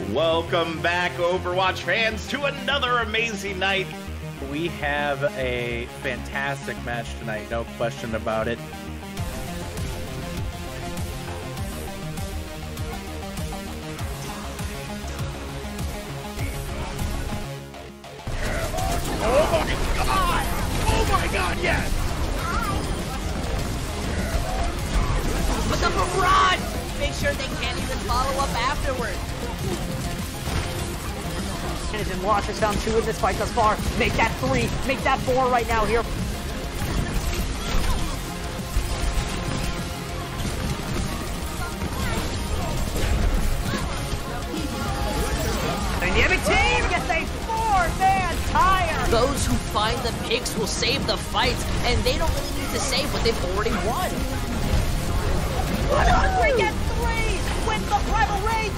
Welcome back, Overwatch fans, to another amazing night. We have a fantastic match tonight, no question about it. Oh my god! Oh my god, yes! Put the barrage! Make sure they can't even follow up afterwards. And Wash is down 2 in this fight thus far. Make that 3, make that 4 right now here. Dynamic team gets a 4-man tire. Those who find the picks will save the fights, and they don't really need to save what they've already won. 100 gets 3 with the primal rage.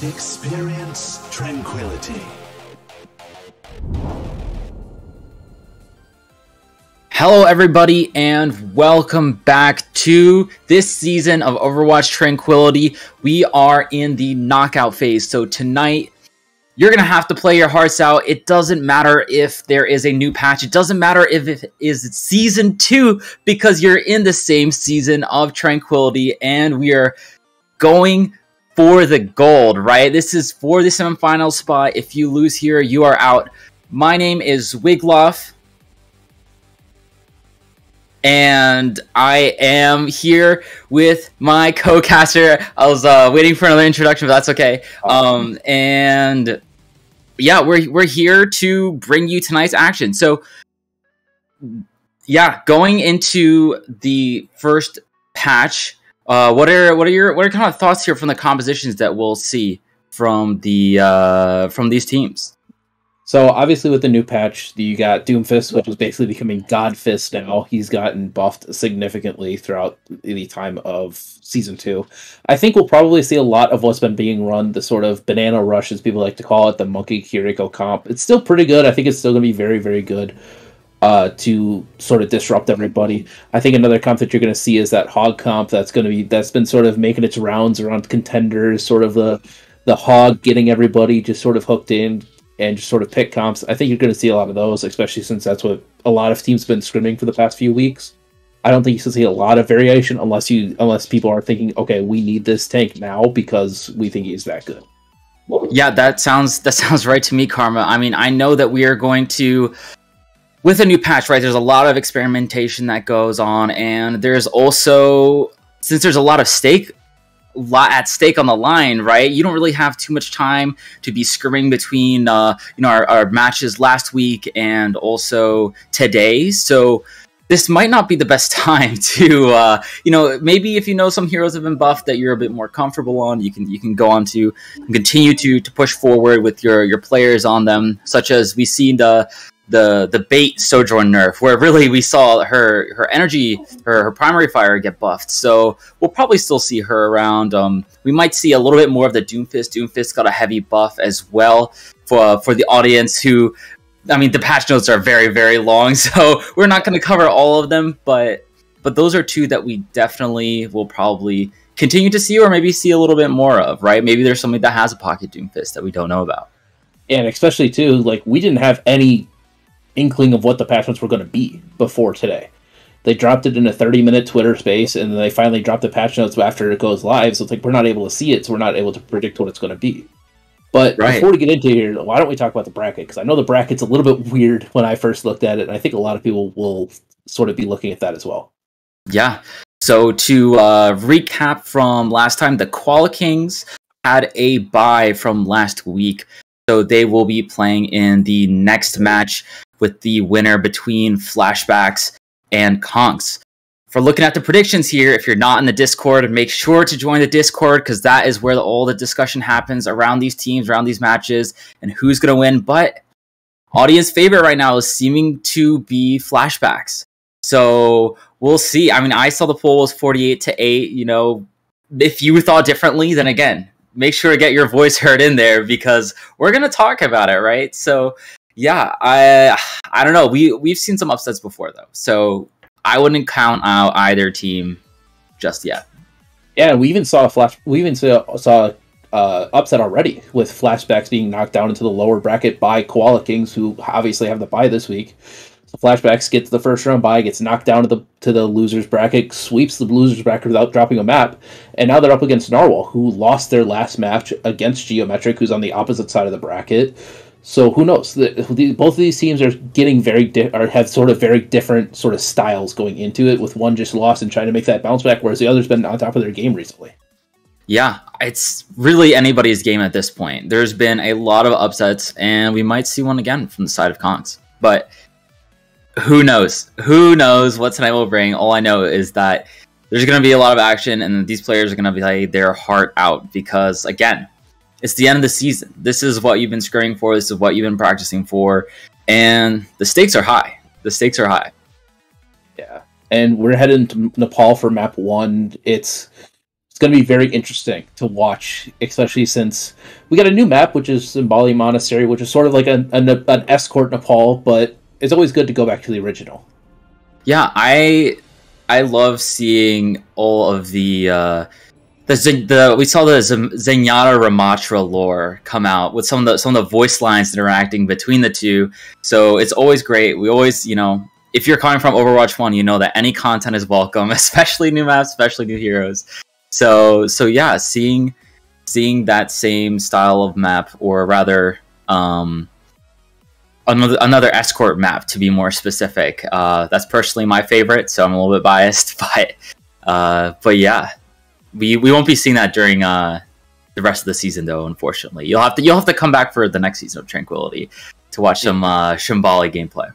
Experience tranquility. Hello everybody and welcome back to this season of Overwatch Tranquility. We are in the knockout phase, so tonight you're going to have to play your hearts out. It doesn't matter if there is a new patch. It doesn't matter if it is season 2 because you're in the same season of Tranquility and we are going for the gold, right? This is for the semifinal spot. If you lose here, you are out. My name is Wigloff, and I am here with my co-caster. I was waiting for another introduction, but that's okay. And yeah, we're here to bring you tonight's action. So yeah, going into the first patch. What are kind of thoughts here from the compositions that we'll see from these teams? So obviously with the new patch, you got Doomfist, which is basically becoming Godfist now. He's gotten buffed significantly throughout the time of Season 2. I think we'll probably see a lot of what's been being run, the sort of banana rush, as people like to call it, the Monkey Kiriko comp. It's still pretty good. I think it's still going to be very, very good. To sort of disrupt everybody. I think another comp that you're going to see is that Hog comp that's been sort of making its rounds around contenders, sort of the Hog getting everybody just sort of hooked in and just sort of pick comps. I think you're going to see a lot of those, especially since that's what a lot of teams have been scrimming for the past few weeks. I don't think you should see a lot of variation unless people are thinking, okay, we need this tank now because we think he's that good. Yeah, that sounds right to me, Karma. I mean, I know that we are going to, with a new patch, right, there's a lot of experimentation that goes on, and there's also, since there's a lot at stake on the line, right, you don't really have too much time to be scrimming between, our matches last week and also today, so this might not be the best time to, maybe if you know some heroes have been buffed that you're a bit more comfortable on, you can go on to continue to push forward with your players on them, such as we see the bait Sojourn nerf, where really we saw her energy, her primary fire get buffed. So we'll probably still see her around. We might see a little bit more of the Doomfist. Doomfist got a heavy buff as well for the audience who, I mean, the patch notes are very, very long, so we're not going to cover all of them, but those are two that we definitely will probably continue to see or maybe see a little bit more of, right? Maybe there's somebody that has a pocket Doomfist that we don't know about. And especially, too, like, we didn't have any inkling of what the patch notes were going to be before today. They dropped it in a 30-minute Twitter space, and then they finally dropped the patch notes after it goes live, so it's like we're not able to see it, so we're not able to predict what it's going to be. But Before we get into here, why don't we talk about the bracket? Because I know the bracket's a little bit weird when I first looked at it, and I think a lot of people will sort of be looking at that as well. Yeah. So to recap from last time, the Koala Kings had a bye from last week, so they will be playing in the next match with the winner between Flashbacks and Conks. For looking at the predictions here, if you're not in the Discord, make sure to join the Discord because that is where all the discussion happens around these teams, around these matches, and who's going to win. But audience favorite right now is seeming to be Flashbacks. So we'll see. I mean, I saw the poll was 48-8. You know, if you thought differently, then again, make sure to get your voice heard in there because we're going to talk about it, right? So yeah, I don't know. We've seen some upsets before though. So I wouldn't count out either team just yet. Yeah, we even saw upset already with Flashbacks being knocked down into the lower bracket by Koala Kings, who obviously have the bye this week. So Flashbacks gets the first round bye, gets knocked down to the losers bracket, sweeps the losers bracket without dropping a map, and now they're up against Narwhal, who lost their last match against Geometric, who's on the opposite side of the bracket. So who knows? Both of these teams are getting have sort of very different sort of styles going into it, with one just lost and trying to make that bounce back, whereas the other's been on top of their game recently. Yeah, it's really anybody's game at this point. There's been a lot of upsets, and we might see one again from the side of Kongs. But who knows? Who knows what tonight will bring? All I know is that there's going to be a lot of action, and these players are going to play their heart out because, again, it's the end of the season. This is what you've been scurrying for. This is what you've been practicing for, and the stakes are high. The stakes are high. Yeah, and we're heading to Nepal for map 1. It's going to be very interesting to watch, especially since we got a new map, which is Simbali Monastery, which is sort of like an escort Nepal, but it's always good to go back to the original. Yeah, I love seeing all of we saw the Zenyatta Ramatra lore come out with some of the voice lines interacting between the two. So it's always great. We always, if you're coming from Overwatch 1, you know that any content is welcome, especially new maps, especially new heroes. So yeah, seeing that same style of map, or rather, another escort map to be more specific. That's personally my favorite, so I'm a little bit biased, but yeah, we won't be seeing that during the rest of the season, though. Unfortunately, you'll have to come back for the next season of Tranquility to watch some Shimbali gameplay.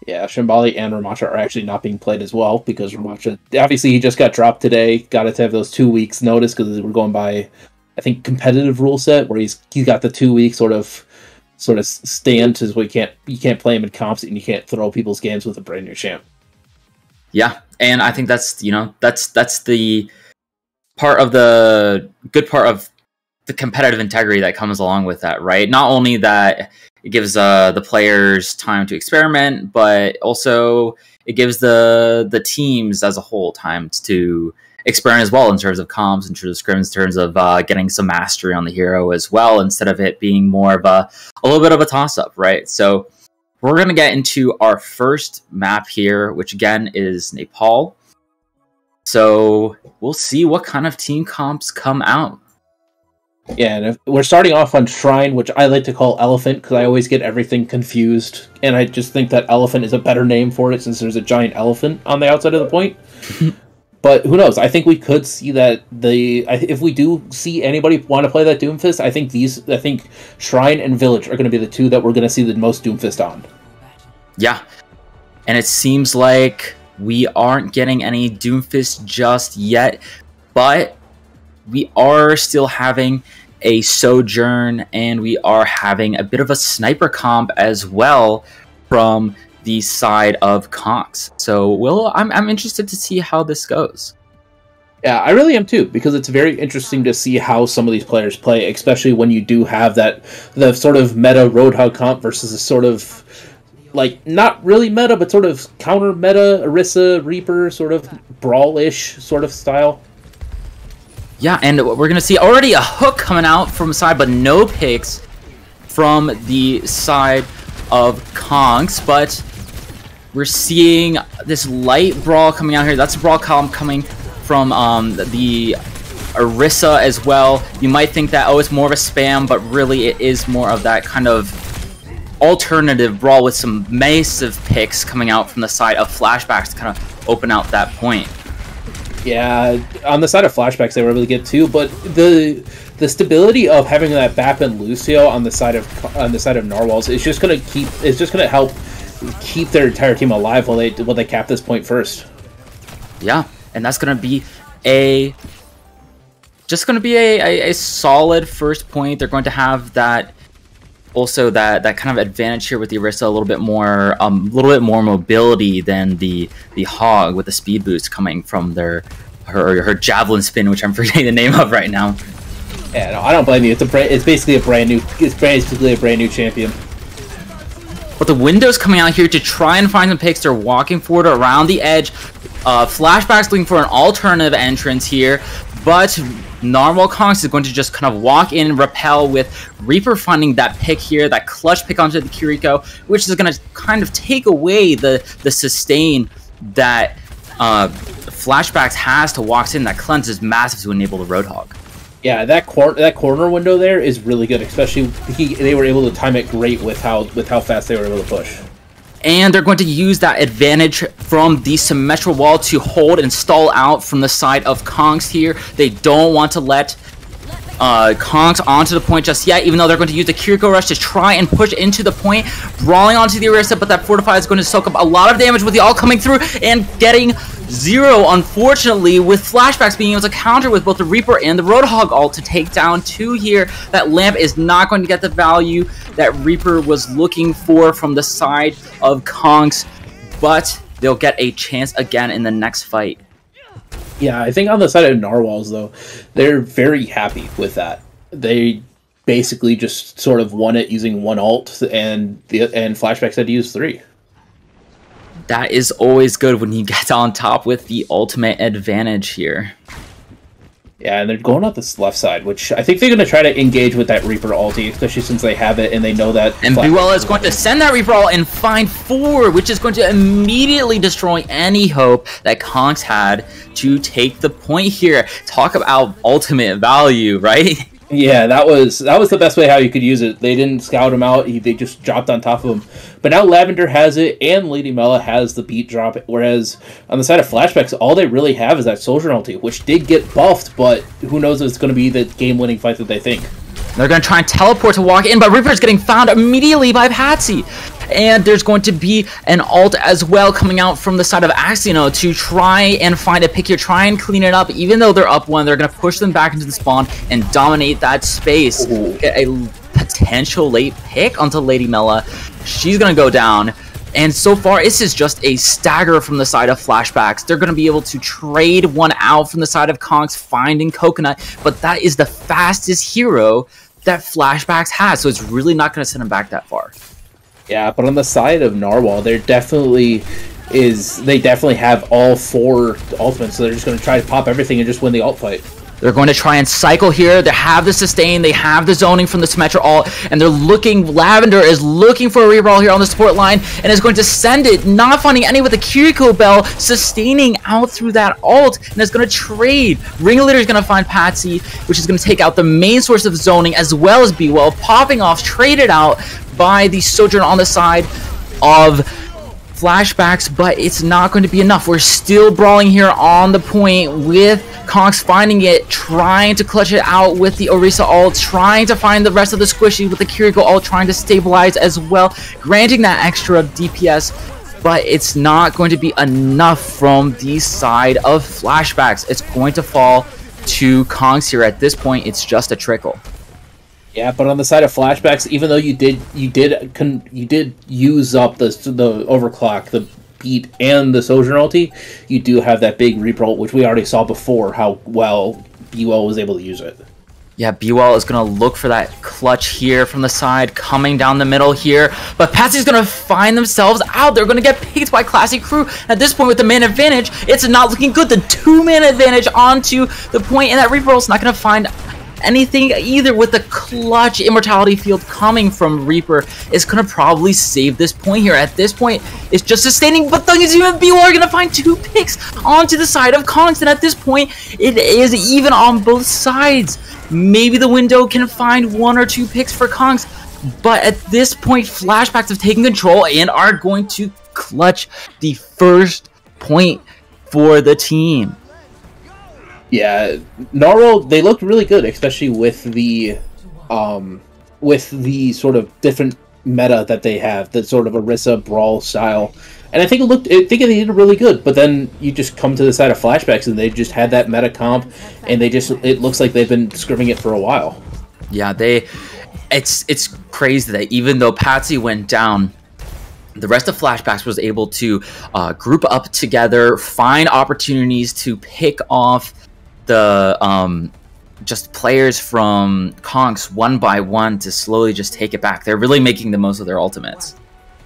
Yeah, Shimbali and Ramatra are actually not being played as well, because Ramatra, obviously he just got dropped today, got it to have those 2 weeks notice, because we're going by, I think, competitive rule set, where he's got the 2 week sort of stand, as you can't play him in comps, and you can't throw people's games with a brand new champ. Yeah, and I think that's the part of the good part of the competitive integrity that comes along with that, right? Not only that it gives the players time to experiment, but also it gives the teams as a whole time to experiment as well, in terms of comps, in terms of scrims, in terms of getting some mastery on the hero as well, instead of it being more of a little bit of a toss-up, right? So we're going to get into our first map here, which again is Nepal. So we'll see what kind of team comps come out. Yeah, and we're starting off on Shrine, which I like to call Elephant, because I always get everything confused, and I just think that Elephant is a better name for it, since there's a giant elephant on the outside of the point. But who knows? I think we could see that if we do see anybody want to play that Doomfist, I think Shrine and Village are going to be the two that we're going to see the most Doomfist on. Yeah, and it seems like we aren't getting any Doomfist just yet, but we are still having a Sojourn, and we are having a bit of a sniper comp as well from the side of Kongs. So I'm interested to see how this goes. Yeah, I really am too, because it's very interesting to see how some of these players play, especially when you do have the sort of meta Roadhog comp versus a sort of, like, not really meta, but sort of counter meta Orisa Reaper sort of brawl-ish sort of style. Yeah, and we're going to see already a hook coming out from the side, but no picks from the side of Kongs. But we're seeing this light brawl coming out here. That's a brawl column coming from the Orisa as well. You might think that, oh, it's more of a spam, but really it is more of that kind of alternative brawl with some massive picks coming out from the side of Flashbacks to kind of open out that point. Yeah, on the side of Flashbacks they were able to get two, but the stability of having that Bap and Lucio on the side of Narwhals is just gonna help keep their entire team alive while they cap this point first. Yeah, and that's gonna be a solid first point. They're going to have that kind of advantage here with the Orisa, a little bit more mobility than the Hog, with the speed boost coming from her javelin spin, which I'm forgetting the name of right now. Yeah, no, I don't blame you. It's basically a brand new champion. But the window's coming out here to try and find some picks. They're walking forward around the edge. Flashbacks looking for an alternative entrance here, but Narwhal Kongs is going to just kind of walk in and repel, with Reaper finding that pick here, that clutch pick onto the Kiriko, which is going to kind of take away the sustain that Flashbacks has to walk in. That cleanse is massive to enable the Roadhog. Yeah, that corner window there is really good, especially they were able to time it great with how fast they were able to push. And they're going to use that advantage from the symmetrical wall to hold and stall out from the side of Kongs here. They don't want to let Kongs onto the point just yet, even though they're going to use the Kiriko Rush to try and push into the point, brawling onto the Orisa, but that Fortify is going to soak up a lot of damage with the all coming through and getting 0, unfortunately, with Flashbacks being able to counter with both the Reaper and the Roadhog ult to take down 2 here. That Lamp is not going to get the value that Reaper was looking for from the side of Kongs, but they'll get a chance again in the next fight. Yeah, I think on the side of Narwhals, though, they're very happy with that. They basically just sort of won it using 1 ult, and Flashbacks had to use 3. That is always good when you get on top with the ultimate advantage here. Yeah, and they're going out this left side, which I think they're going to try to engage with that Reaper ulti, especially since they have it and they know that... And Buell is going to send that Reaper ult and find 4, which is going to immediately destroy any hope that Kongs had to take the point here. Talk about ultimate value, right? Yeah, that was the best way how you could use it. They didn't scout him out, they just dropped on top of him. But now Lavender has it, and Lady Mela has the beat drop, whereas on the side of Flashbacks, all they really have is that Soldier ulti, which did get buffed, but who knows if it's going to be the game-winning fight that they think. They're going to try and teleport to walk in, but Reaper's getting found immediately by Patsy. And there's going to be an ult as well coming out from the side of Axino to try and find a pick here, try and clean it up. Even though they're up 1, they're going to push them back into the spawn and dominate that space. Ooh. Get a potential late pick onto Lady Mela. She's going to go down. And so far, this is just a stagger from the side of Flashbacks. They're going to be able to trade 1 out from the side of Kongs, finding Coconut. But that is the fastest hero that Flashbacks has, so it's really not going to send him back that far. Yeah, but on the side of Narwhal, they definitely have all 4 ultimates, so they're just going to try to pop everything and just win the ult fight. They're going to try and cycle here. They have the sustain, they have the zoning from the Symmetra ult, and they're looking, Lavender is looking for a reroll here on the support line, and is going to send it, not finding any with the Kiriko Bell, sustaining out through that ult, and is going to trade. Ringleader is going to find Patsy, which is going to take out the main source of zoning, as well as B-Well, popping off, traded out by the Sojourner on the side of Flashbacks, but it's not going to be enough. We're still brawling here on the point with Kongs finding it, trying to clutch it out with the Orisa ult, trying to find the rest of the squishy with the Kiriko ult, trying to stabilize as well, granting that extra DPS, but it's not going to be enough from the side of Flashbacks. It's going to fall to Kongs here. At this point, it's just a trickle. Yeah, but on the side of Flashbacks, even though you did use up the overclock, the beat, and the Sojourner ulti, you do have that big Reaper ult, which we already saw before how well B-Well was able to use it. Yeah, B-Well is going to look for that clutch here from the side, coming down the middle here, but Patsy's going to find themselves out. They're going to get picked by Classic Crew. At this point, with the man advantage, it's not looking good. The 2-man advantage onto the point, and that Reaper ult's not going to find anything either. With the clutch Immortality Field coming from Reaper, is going to probably save this point here. At this point, it's just sustaining, but things even B-Well are going to find 2 picks onto the side of Kongs, and at this point, it is even on both sides. Maybe the window can find 1 or 2 picks for Kongs, but at this point, Flashbacks have taken control and are going to clutch the first point for the team. Yeah, Narwhal, they looked really good, especially with the sort of different meta that they have, the sort of Orisa brawl style. And I think they did really good, but then you just come to the side of Flashbacks and they just had that meta comp, and it looks like they've been scrimming it for a while. Yeah, it's crazy that even though Patsy went down, the rest of Flashbacks was able to group up together, find opportunities to pick off the just players from Kongs 1 by 1 to slowly just take it back. They're really making the most of their ultimates.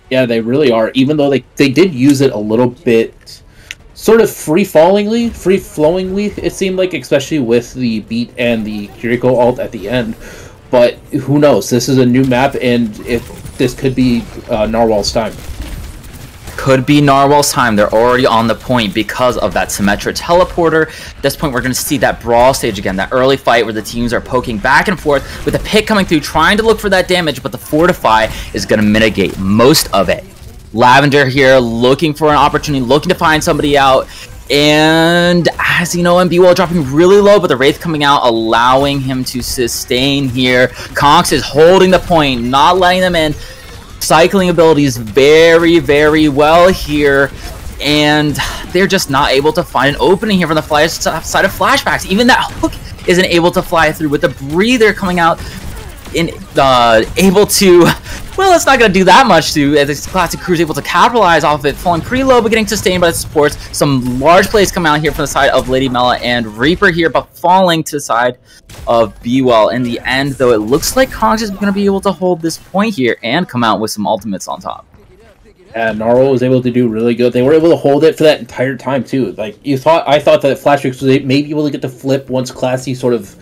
Yeah, they really are. Even though they did use it a little bit, sort of free-flowingly, it seemed like, especially with the beat and the Kiriko ult at the end. But who knows? This is a new map, and this could be Narwhal's time. Could be Narwhal's time. They're already on the point because of that Symmetra teleporter. At this point, we're going to see that brawl stage again, that early fight where the teams are poking back and forth with the pick coming through, trying to look for that damage, but the Fortify is going to mitigate most of it. Lavender here looking for an opportunity, looking to find somebody out. And as you know, MBWall dropping really low, but the Wraith coming out, allowing him to sustain here. Conks is holding the point, not letting them in. Cycling abilities very, very well here, and they're just not able to find an opening here from the side of Flashbacks. Even that hook isn't able to fly through with the breather coming out in able to, well, it's not going to do that much to as the Classic Crew is able to capitalize off of it, falling pretty low but getting sustained by the supports. Some large plays come out here from the side of Lady Mela and Reaper here, but falling to the side of B-Well. In the end, though, it looks like Kongs is going to be able to hold this point here and come out with some ultimates on top. And Narwhal was able to do really good. They were able to hold it for that entire time too. Like I thought that Flashbacks was maybe able to get the flip once Classy sort of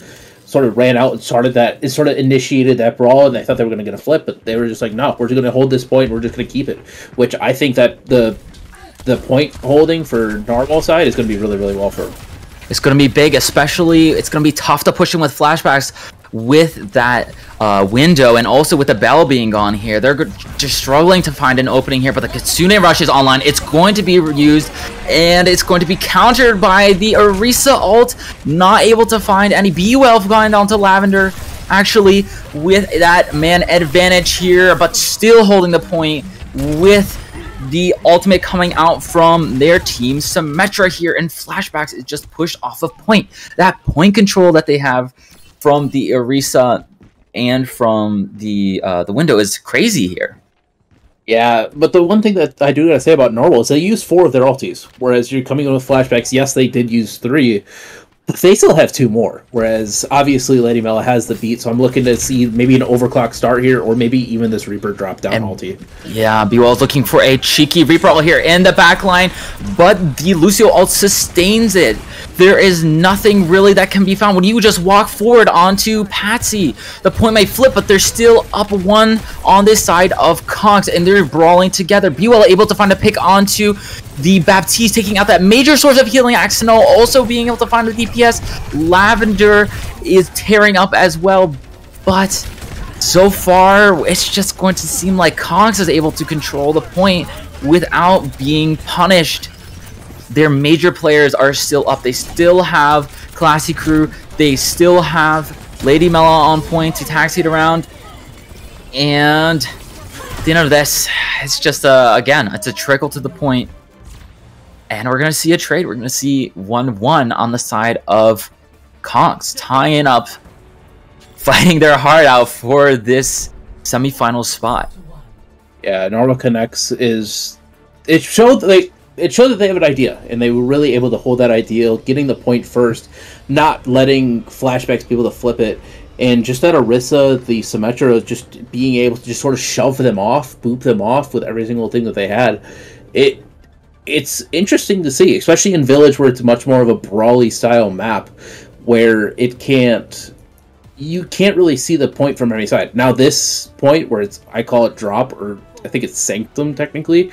ran out and sort of initiated that brawl, and I thought they were going to get a flip, but they were just like, no, we're just going to hold this point, we're just going to keep it. Which I think that the point holding for Narwhal side is going to be really, really well for them. It's going to be big, especially it's going to be tough to push in with Flashbacks with that window, and also with the bell being gone here. They're just struggling to find an opening here, but the Kitsune Rush is online. It's going to be used, and it's going to be countered by the Orisa ult. Not able to find any. B-Well going down to Lavender, actually, with that man advantage here, but still holding the point with the ultimate coming out from their team. Symmetra here, and Flashbacks is just pushed off of point. That point control that they have from the Orisa and from the window is crazy here. Yeah, but the one thing that I do gotta say about Narwhal is they use 4 of their ultis, whereas you're coming in with Flashbacks. Yes, they did use 3, but they still have 2 more. Whereas obviously Lady Mela has the beat, so I'm looking to see maybe an overclock start here, or maybe even this Reaper drop down ulti. Yeah, B-Well's looking for a cheeky Reaper ult here in the back line, but the Lucio ult sustains it. There is nothing really that can be found when you just walk forward onto Patsy. The point may flip, but they're still up 1 on this side of Conks, and they're brawling together. B-Well able to find a pick onto the Baptiste, taking out that major source of healing. Axonal also being able to find the DPS. Lavender is tearing up as well, but so far it's just going to seem like Conks is able to control the point without being punished. Their major players are still up. They still have Classy Crew. They still have Lady Mela on point to taxi it around. And at the end of this, it's just, again, it's a trickle to the point. And we're going to see a trade. We're going to see 1-1 on the side of Kongs, tying up, fighting their heart out for this semifinal spot. Yeah, Narwhal Connects is... It showed that they have an idea, and they were really able to hold that idea, getting the point first, not letting Flashbacks be able to flip it, and just that Orisa, the Symmetra, just being able to just sort of shove them off, boop them off with every single thing that they had. It's interesting to see, especially in Village, where it's much more of a brawly style map, where you can't really see the point from any side. Now this point, where I call it drop, or I think it's Sanctum technically,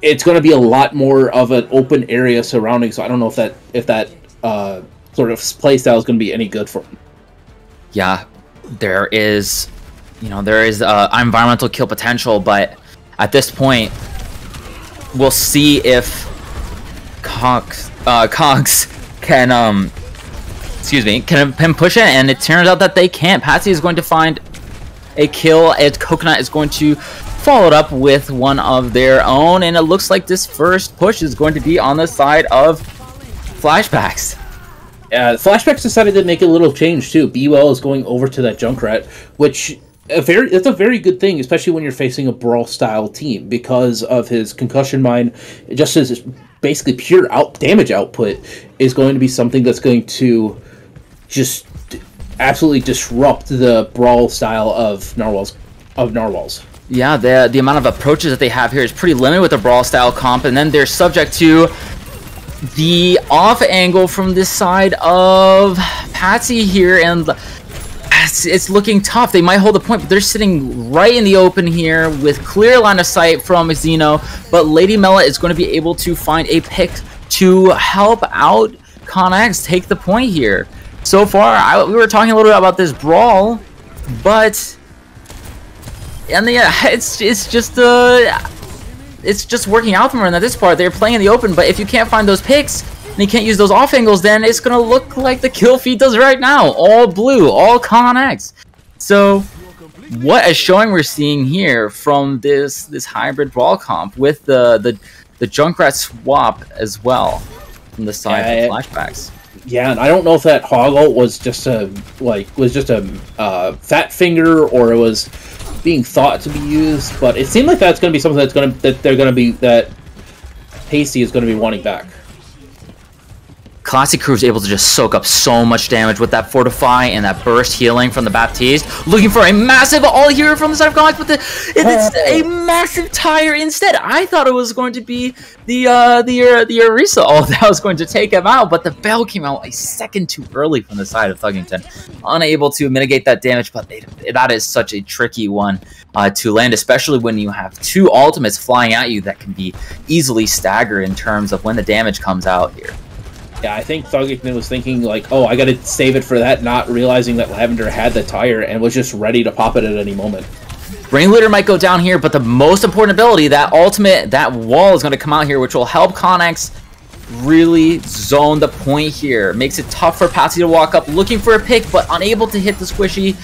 it's going to be a lot more of an open area surrounding, so I don't know if that sort of playstyle is going to be any good for them. Yeah, there is environmental kill potential, but at this point, we'll see if Kongs can push it, and it turns out that they can't. Patsy is going to find a kill, as Coconut is going to follow it up with one of their own, and it looks like this first push is going to be on the side of Flashbacks. Yeah, Flashbacks decided to make a little change too. B-Well is going over to that Junkrat, which that's a very good thing, especially when you're facing a brawl style team, because of his concussion mine. Just his basically pure damage output is going to be something that's going to just absolutely disrupt the brawl style of Narwhal's. Yeah, the amount of approaches that they have here is pretty limited with the brawl style comp, and then they're subject to the off angle from this side of Patsy here, and it's looking tough. They might hold the point, but they're sitting right in the open here with clear line of sight from Xeno, but Lady Mela is going to be able to find a pick to help out Connex take the point here. So far, we were talking a little bit about this brawl, but and it's just working out for them at this part. They're playing in the open, but if you can't find those picks and you can't use those off angles, then it's gonna look like the kill feed does right now. All blue, all Connex. So what a showing we're seeing here from this hybrid brawl comp with the Junkrat swap as well from the side of Flashbacks. Yeah, and I don't know if that hog ult was just a fat finger or it was being thought to be used, but it seemed like that's going to be something that Hasty is going to be wanting back. Classic Crew is able to just soak up so much damage with that Fortify and that burst healing from the Baptiste. Looking for a massive all here from the side of Connex, but it's a massive tire instead. I thought it was going to be the Orisa all that was going to take him out, but the Bell came out a second too early from the side of Thuggington. Unable to mitigate that damage, but that is such a tricky one to land, especially when you have two ultimates flying at you that can be easily staggered in terms of when the damage comes out here. Yeah, I think Thuggington was thinking, like, oh, I gotta save it for that, not realizing that Lavender had the tire and was just ready to pop it at any moment. Ringleader might go down here, but the most important ability, that ultimate, that wall is going to come out here, which will help Connex really zone the point here. Makes it tough for Patsy to walk up, looking for a pick, but unable to hit the squishy.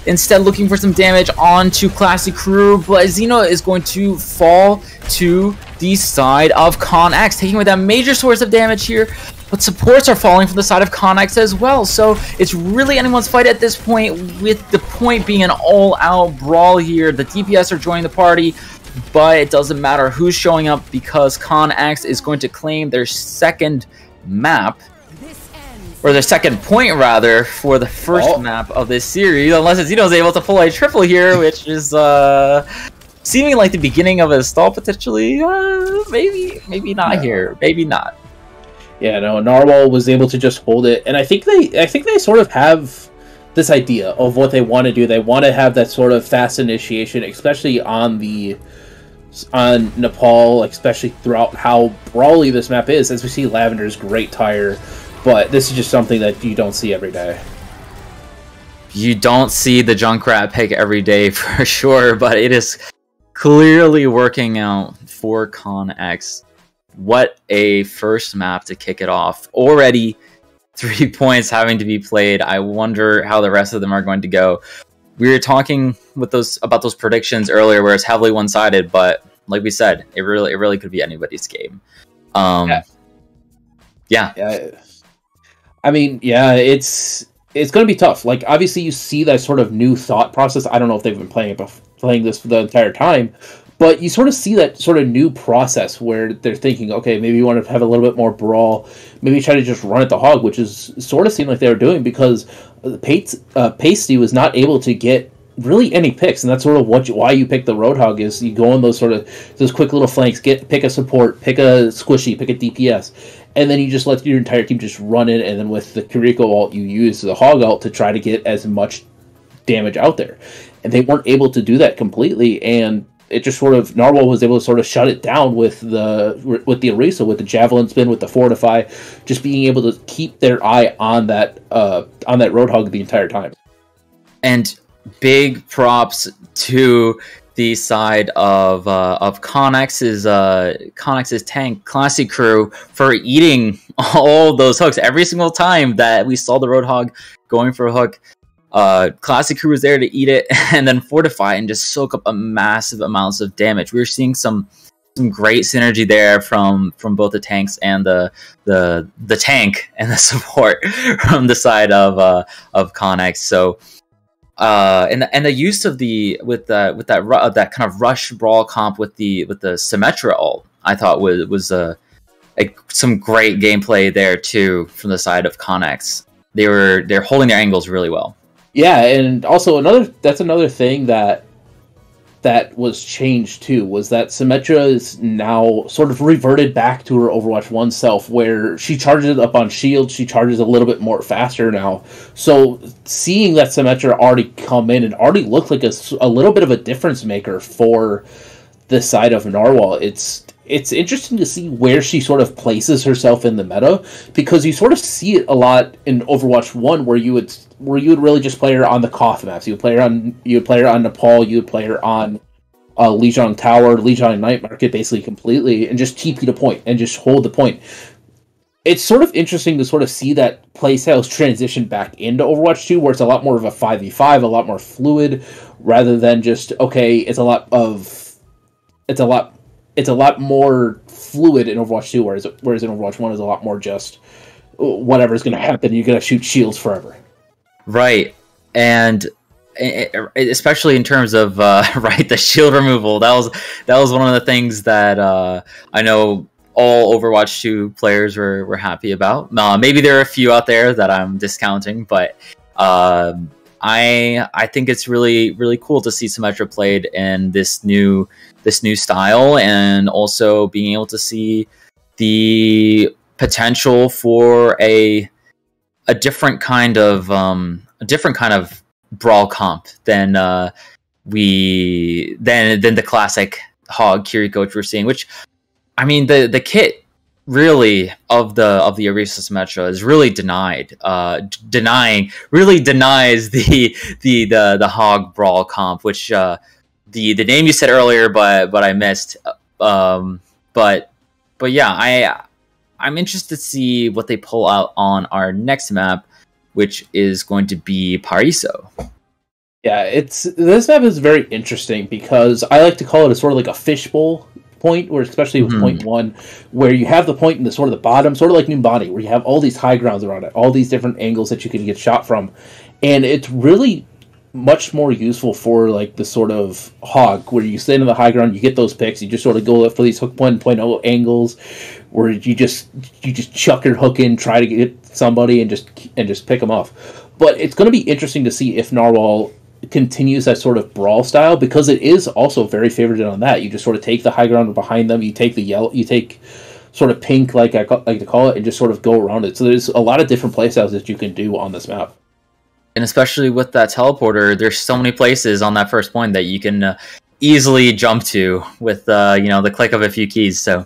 Instead, looking for some damage onto Classy Crew, but Xeno is going to fall to the side of Connex, taking away that major source of damage here. But supports are falling from the side of Connex as well, so it's really anyone's fight at this point, with the point being an all-out brawl here. The DPS are joining the party, but it doesn't matter who's showing up because Connex is going to claim their second map, or their second point rather, for the first map of this series, unless Xeno's able to pull a triple here, which is seeming like the beginning of a stall potentially. Maybe not here, maybe not. Yeah, no, Narwhal was able to just hold it, and I think they sort of have this idea of what they want to do. They want to have that sort of fast initiation, especially on Nepal, especially throughout how brawly this map is. As we see Lavender's great tire, but this is just something that you don't see every day. You don't see the Junkrat pick every day for sure, but it is clearly working out for Connex. What a first map to kick it off. Already 3 points having to be played. I wonder how the rest of them are going to go. We were talking with about those predictions earlier where it's heavily one-sided, but like we said, it really could be anybody's game. Yeah. I mean, yeah, it's going to be tough. Like, obviously you see that sort of new thought process. I don't know if they've been playing this for the entire time, but you sort of see that sort of new process where they're thinking, okay, maybe you want to have a little bit more brawl, maybe try to just run at the hog, which is sort of seemed like they were doing because Pasty was not able to get really any picks, and that's sort of why you pick the Roadhog is you go on those quick little flanks, pick a support, pick a squishy, pick a DPS, and then you just let your entire team just run in, and then with the Kiriko ult you use the hog ult to try to get as much damage out there. And they weren't able to do that completely, and it just sort of, Narwhal was able to sort of shut it down with the Orisa, with the Javelin Spin, with the Fortify, just being able to keep their eye on that Roadhog the entire time. And big props to the side of Connex's tank, Classy Crew, for eating all those hooks. Every single time that we saw the Roadhog going for a hook, Classic Crew was there to eat it and then fortify and just soak up a massive amounts of damage. We were seeing some great synergy there from both the tanks and the tank and the support from the side of Connex. So and the use of that kind of rush brawl comp with the Symmetra ult, I thought was some great gameplay there too from the side of Connex. They're holding their angles really well. Yeah, and also another thing that that was changed too was that Symmetra is now sort of reverted back to her Overwatch 1 self, where she charges up on shields, she charges a little bit more faster now. So seeing that Symmetra already come in and already look like a little bit of a difference maker for this side of Narwhal, it's interesting to see where she sort of places herself in the meta, because you sort of see it a lot in Overwatch 1 where you would really just play her on the Koth maps. You would play her on Nepal, you would play her on Lijiang Tower, Lijiang Night Market basically completely, and just TP the point and just hold the point. It's sort of interesting to sort of see that playstyles transition back into Overwatch 2, where it's a lot more of a 5v5, a lot more fluid, rather than just, okay, it's a lot more fluid in Overwatch 2, whereas in Overwatch 1 is a lot more just whatever's going to happen, you're going to shoot shields forever. Right. And especially in terms of right, the shield removal, that was one of the things that I know all Overwatch 2 players were happy about. Maybe there are a few out there that I'm discounting, but I think it's really, really cool to see Symmetra played in this new style, and also being able to see the potential for a different kind of brawl comp than the classic Hog Kiriko which we're seeing. Which, I mean, the kit really of the Orisa Symmetra is really denies the Hog brawl comp, which the name you said earlier, but I missed. But yeah, I'm interested to see what they pull out on our next map, which is going to be Paraiso. Yeah, this map is very interesting because I like to call it a sort of like a fishbowl point, or especially with point 1, where you have the point in the sort of the bottom, sort of like Numbani, where you have all these high grounds around it, all these different angles that you can get shot from, and it's really much more useful for like the sort of Hog, where you stand on the high ground, you get those picks, you just sort of go for these hook 1.0 angles, where you just chuck your hook in, try to get somebody and just pick them off. But it's going to be interesting to see if Narwhal continues that sort of brawl style, because it is also very favored on that. You just sort of take the high ground behind them, you take the yellow, you take sort of pink, like I like to call it, and just sort of go around it. So there's a lot of different playstyles that you can do on this map. And especially with that teleporter, there's so many places on that first point that you can easily jump to with the click of a few keys. So,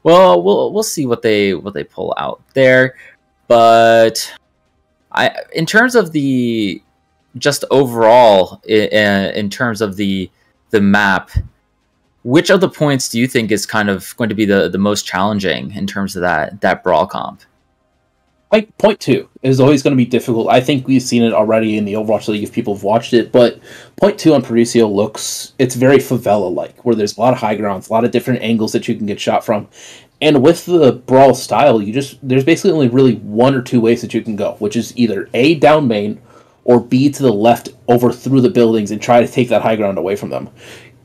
well, we'll see what they pull out there. But in terms of the just overall, in terms of the map, which of the points do you think is kind of going to be the most challenging in terms of that brawl comp? Like, point 2 is always going to be difficult. I think we've seen it already in the Overwatch League if people have watched it, but point 2 on Paraiso it's very favela-like, where there's a lot of high grounds, a lot of different angles that you can get shot from. And with the brawl style, there's basically only really one or two ways that you can go, which is either A, down main, or B, to the left over through the buildings and try to take that high ground away from them.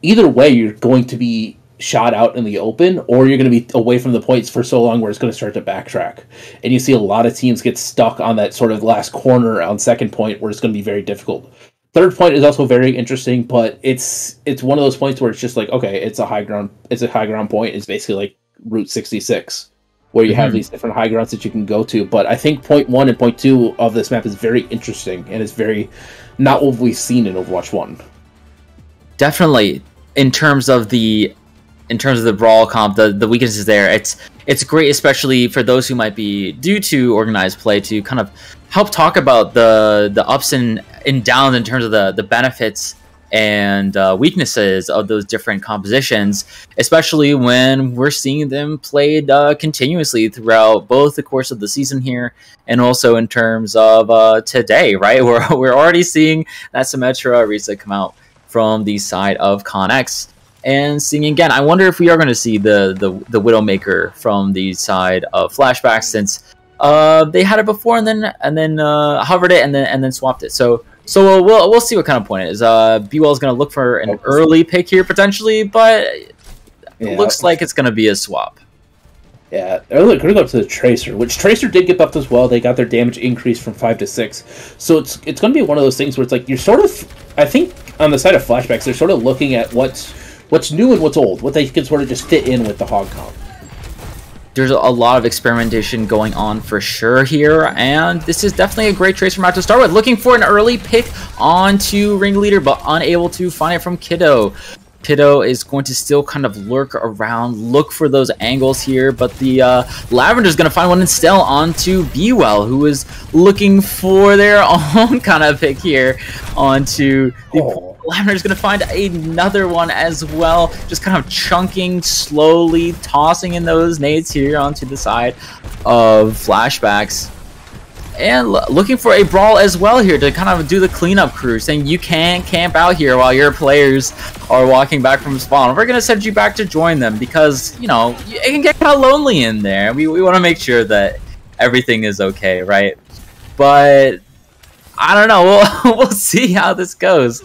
Either way, you're going to be shot out in the open, or you're going to be away from the points for so long where it's going to start to backtrack. And you see a lot of teams get stuck on that sort of last corner on second point, where it's going to be very difficult. Third point is also very interesting, but it's one of those points where it's just like, okay, it's a high ground point. It's basically like Route 66, where you have these different high grounds that you can go to. But I think point 1 and point 2 of this map is very interesting, and it's very not what we've seen in Overwatch 1. Definitely, in terms of the brawl comp, the weaknesses there, it's great, especially for those who might be due to organized play, to kind of help talk about the ups and downs in terms of the benefits and weaknesses of those different compositions, especially when we're seeing them played continuously throughout both the course of the season here, and also in terms of today, right? We're already seeing that Symmetra Orisa come out from the side of ConX. And seeing again, I wonder if we are going to see the Widowmaker from the side of Flashbacks, since they had it before and then hovered it and then swapped it. So we'll see what kind of point it is. B-Well is going to look for an early pick here potentially, but it looks like it's going to be a swap. Yeah, they're going to go to the Tracer, which Tracer did get buffed as well. They got their damage increased from 5 to 6. So it's going to be one of those things where it's like you're sort of, I think on the side of Flashbacks, they're sort of looking at what's new and what's old, what they can sort of just fit in with the hog comp. There's a lot of experimentation going on for sure here, and this is definitely a great Tracer map to start with. Looking for an early pick onto Ringleader, but unable to find it from Kiddo. Kiddo is going to still kind of lurk around, look for those angles here, but the Lavender's going to find one instead onto Bewell, who is looking for their own kind of pick here onto the Lavender's going to find another one as well, just kind of chunking, slowly tossing in those nades here onto the side of Flashbacks. And looking for a brawl as well here to kind of do the cleanup crew, saying you can't camp out here while your players are walking back from spawn. We're going to send you back to join them because, you know, it can get kind of lonely in there. We want to make sure that everything is okay, right? But I don't know. We'll see how this goes.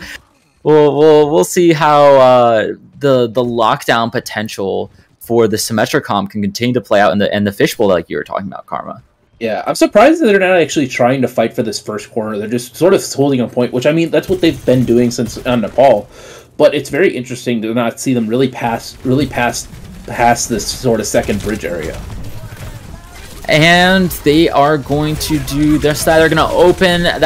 We'll see how the lockdown potential for the Symmetra comp can continue to play out in the fishbowl like you were talking about, Karma. Yeah, I'm surprised that they're not actually trying to fight for this first corner. They're just sort of holding on point, which, I mean, that's what they've been doing since on Nepal. But it's very interesting to not see them really pass this sort of second bridge area. And they are going to do their style. They're going to open that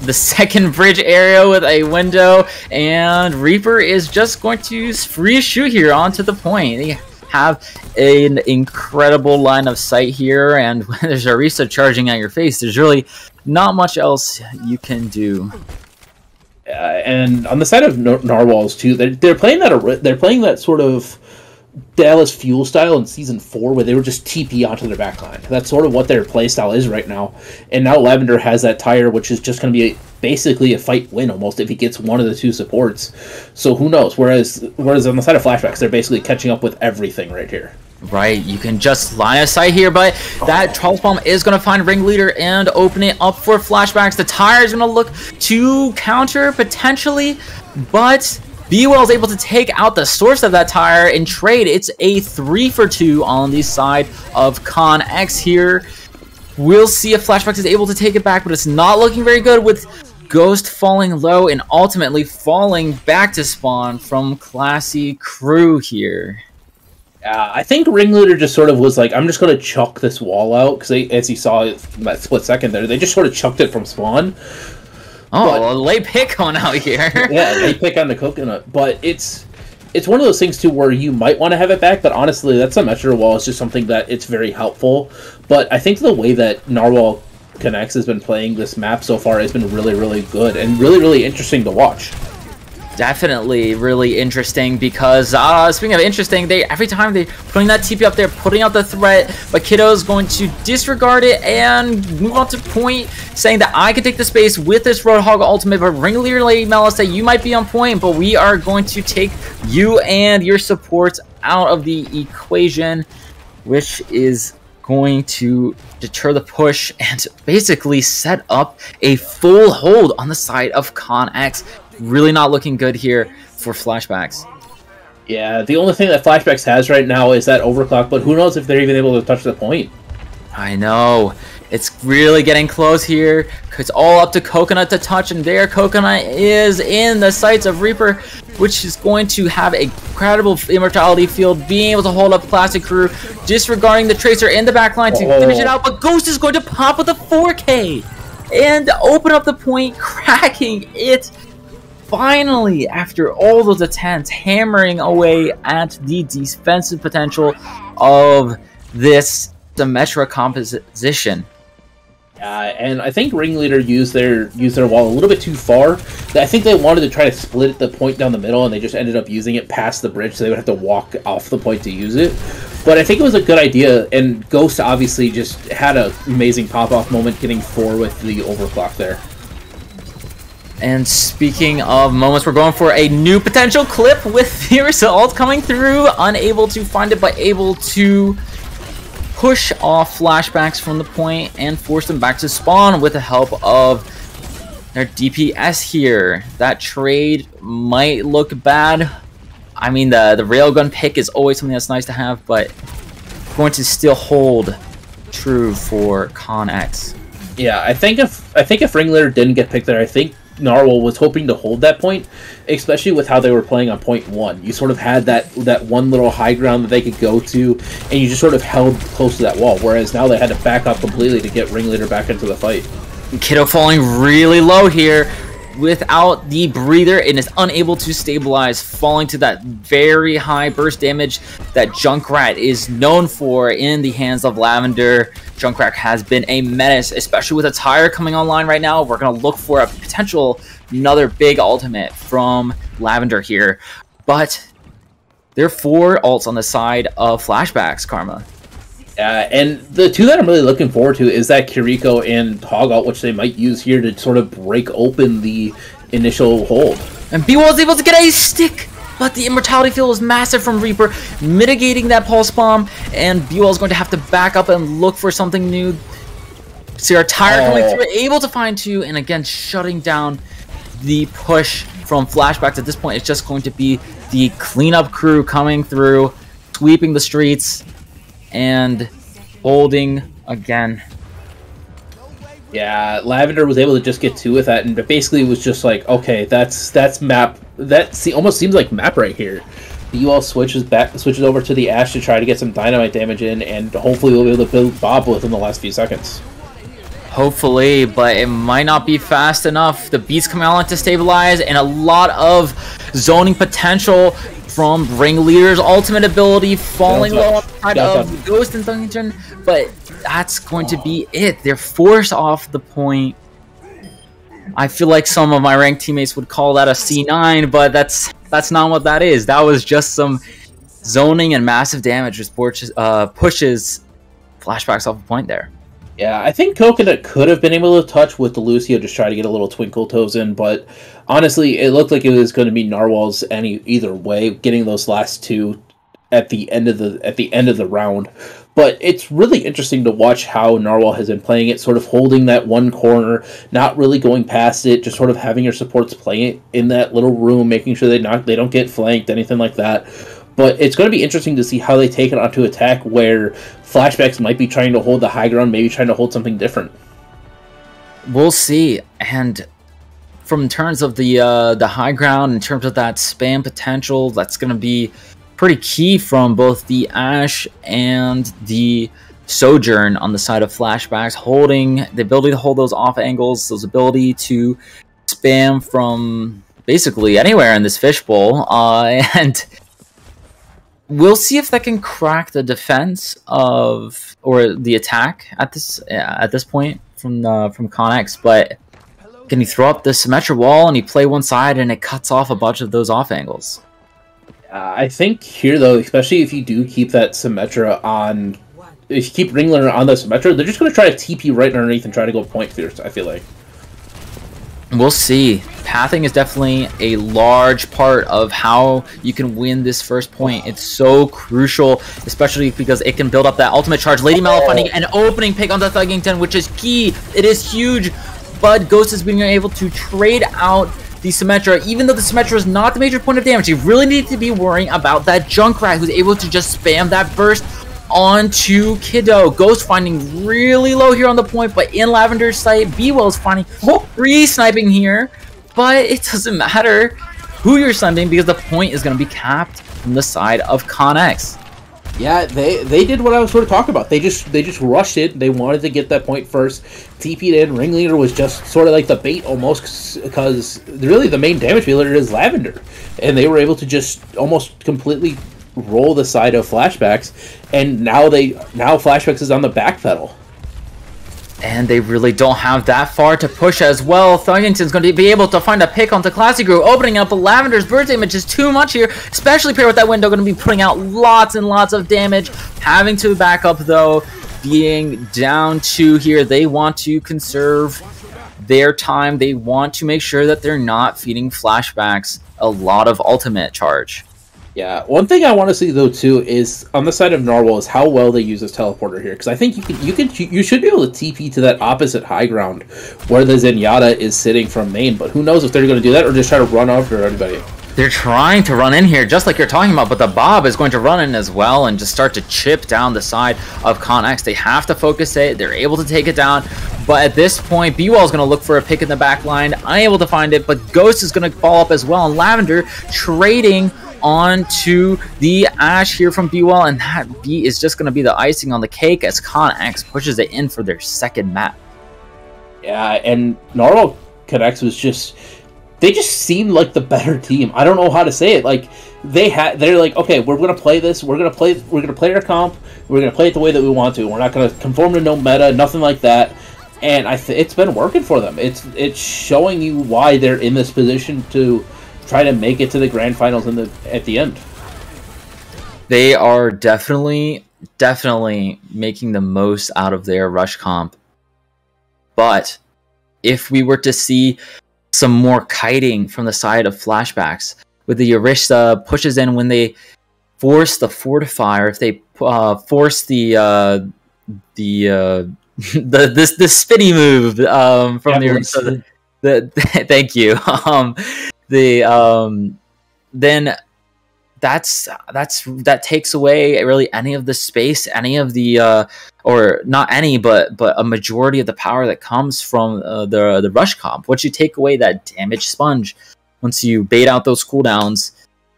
the second bridge area with a window, and Reaper is just going to free shoot here onto the point. They have an incredible line of sight here, and when there's a Orisa charging at your face, there's really not much else you can do. And on the side of Narwhals too, they're playing that sort of Dallas Fuel style in Season 4, where they were just TP onto their backline. That's sort of what their playstyle is right now. And now Lavender has that tire, which is just going to be basically a fight win almost if he gets one of the two supports. So who knows? Whereas on the side of Flashbacks, they're basically catching up with everything right here. Right, you can just line of sight here, but that Charles Bomb is going to find Ringleader and open it up for Flashbacks. The tire is going to look to counter potentially, but Bewell is able to take out the source of that tire and trade. It's a 3-for-2 on the side of Con X here. We'll see if Flashbacks is able to take it back, but it's not looking very good with Ghost falling low and ultimately falling back to spawn from Classy Crew here. I think Ringleader just sort of was like, I'm just going to chuck this wall out, because as you saw that split second there, they just sort of chucked it from spawn. Oh, a late pick on out here. Yeah, they pick on the coconut. But it's one of those things, too, where you might want to have it back, but honestly, that Symmetra wall is just something that it's very helpful. But I think the way that Narwhal Connects has been playing this map so far has been really, really good and really, really interesting to watch. Definitely really interesting because, speaking of interesting, every time they're putting that TP up there, putting out the threat, but Kiddo's going to disregard it and move on to point, saying that I can take the space with this Roadhog ultimate, but Ringleader Lady Mela say you might be on point, but we are going to take you and your supports out of the equation, which is going to deter the push and basically set up a full hold on the side of Con X. Really not looking good here for Flashbacks. Yeah, the only thing that Flashbacks has right now is that overclock, but who knows if they're even able to touch the point. I know. It's really getting close here. It's all up to Coconut to touch, and there Coconut is in the sights of Reaper, which is going to have a incredible immortality field, being able to hold up Classic Crew, disregarding the Tracer in the backline to finish it out, but Ghost is going to pop with a 4K and open up the point, cracking it. Finally, after all those attempts, hammering away at the defensive potential of this Symmetra composition. And I think Ringleader used their wall a little bit too far. I think they wanted to try to split the point down the middle, and they just ended up using it past the bridge, so they would have to walk off the point to use it. But I think it was a good idea, and Ghost obviously just had an amazing pop-off moment getting 4 with the overclock there. And speaking of moments, we're going for a new potential clip with the result coming through. Unable to find it, but able to push off Flashbacks from the point and force them back to spawn with the help of their DPS here. That trade might look bad. I mean, the railgun pick is always something that's nice to have, but going to still hold true for Connex. Yeah, I think if Ringleader didn't get picked there, I think Narwhal was hoping to hold that point, especially with how they were playing on point 1. You sort of had that one little high ground that they could go to, and you just sort of held close to that wall, whereas now they had to back up completely to get Ringleader back into the fight. Kiddo falling really low here without the breather and is unable to stabilize, falling to that very high burst damage that Junkrat is known for in the hands of Lavender. Junkrat has been a menace, especially with a tire coming online right now. We're going to look for a potential another big ultimate from Lavender here, but there are 4 ults on the side of Flashbacks, Karma. And the 2 that I'm really looking forward to is that Kiriko and Hog ult, which they might use here to sort of break open the initial hold. And B-Wall is able to get a stick, but the Immortality Field is massive from Reaper, mitigating that Pulse Bomb, and B-Wall is going to have to back up and look for something new. See our tire coming through, able to find 2, and again, shutting down the push from Flashbacks. At this point, it's just going to be the cleanup crew coming through, sweeping the streets, and holding again. Yeah, Lavender was able to just get 2 with that, and basically was just like, okay, that's map. Almost seems like map right here. BUL switches over to the Ash to try to get some dynamite damage in, and hopefully we'll be able to build Bob within the last few seconds. Hopefully, but it might not be fast enough. The beats coming on to stabilize, and a lot of zoning potential from Ringleader's ultimate ability, falling low on the side of Ghost and Thungington, but that's going to be it. They're forced off the point. I feel like some of my ranked teammates would call that a C9, but that's not what that is. That was just some zoning and massive damage, which pushes Flashbacks off the point there. Yeah, I think Coconut could have been able to touch with the Lucio, just try to get a little Twinkle Toes in, but honestly, it looked like it was going to be Narwhal's either way, getting those last 2 at the end of the round. But it's really interesting to watch how Narwhal has been playing it, sort of holding that one corner, not really going past it, just sort of having your supports play it in that little room, making sure they don't get flanked, anything like that. But it's going to be interesting to see how they take it onto attack, where Flashbacks might be trying to hold the high ground, maybe trying to hold something different. We'll see. And from terms of the high ground, in terms of that spam potential, that's going to be pretty key from both the Ash and the Sojourn on the side of Flashbacks, holding the ability to hold those off angles, those ability to spam from basically anywhere in this fishbowl, and we'll see if that can crack the defense of, or the attack at this point from Connex. But can he throw up the Symmetra wall and he play one side and it cuts off a bunch of those off angles? I think here though, especially if you do keep that Symmetra on, if you keep Ringleader on the Symmetra, they're just going to try to TP right underneath and try to go point fierce, I feel like. We'll see. Pathing is definitely a large part of how you can win this first point. It's so crucial, especially because it can build up that ultimate charge. Lady Mallow finding an opening pick on the Thuggington, which is key. It is huge, but Ghost is being able to trade out the Symmetra. Even though the Symmetra is not the major point of damage, you really need to be worrying about that Junkrat who's able to just spam that burst onto Kiddo. Ghost finding really low here on the point, but in Lavender's sight, B-Well's finding free sniping here, but it doesn't matter who you're sniping because the point is going to be capped from the side of Connex. Yeah, they did what I was sort of talking about. They just rushed it. They wanted to get that point first. TP'd in. Ringleader was just sort of like the bait almost, because really the main damage dealer is Lavender, and they were able to just almost completely roll the side of Flashbacks, and now Flashbacks is on the back pedal. And they really don't have that far to push as well. Thuggington's going to be able to find a pick onto Classy Crew, opening up Lavender's burst damage is too much here, especially paired with that window, going to be putting out lots and lots of damage. Having to back up though, being down 2 here. They want to conserve their time. They want to make sure that they're not feeding Flashbacks a lot of ultimate charge. Yeah, one thing I want to see though too is on the side of Narwhal is how well they use this teleporter here, because I think you should be able to TP to that opposite high ground where the Zenyatta is sitting from main, but who knows if they're going to do that or just try to run after everybody. They're trying to run in here, just like you're talking about, but the Bob is going to run in as well and just start to chip down the side of Connex. They have to focus it. They're able to take it down, but at this point, B-Wall is going to look for a pick in the back line. Unable to find it, but Ghost is going to fall up as well, and Lavender trading onto the Ash here from B-Wall, and that B is just going to be the icing on the cake as Connex pushes it in for their second map. Yeah, and Narwhal Connex was just... They just seemed like the better team. I don't know how to say it. Like they're like, okay, we're gonna play this. We're gonna play our comp. We're gonna play it the way that we want to. We're not gonna conform to no meta, nothing like that. And it's been working for them. It's showing you why they're in this position to try to make it to the grand finals at the end. They are definitely making the most out of their rush comp. But if we were to see some more kiting from the side of Flashbacks, with the Orisa pushes in when they force the Fortify, or if they force the spinny move from the Orisa. Thank you. Then that takes away really any of the space, any of the or not any, but a majority of the power that comes from the rush comp. Once you take away that damage sponge, once you bait out those cooldowns,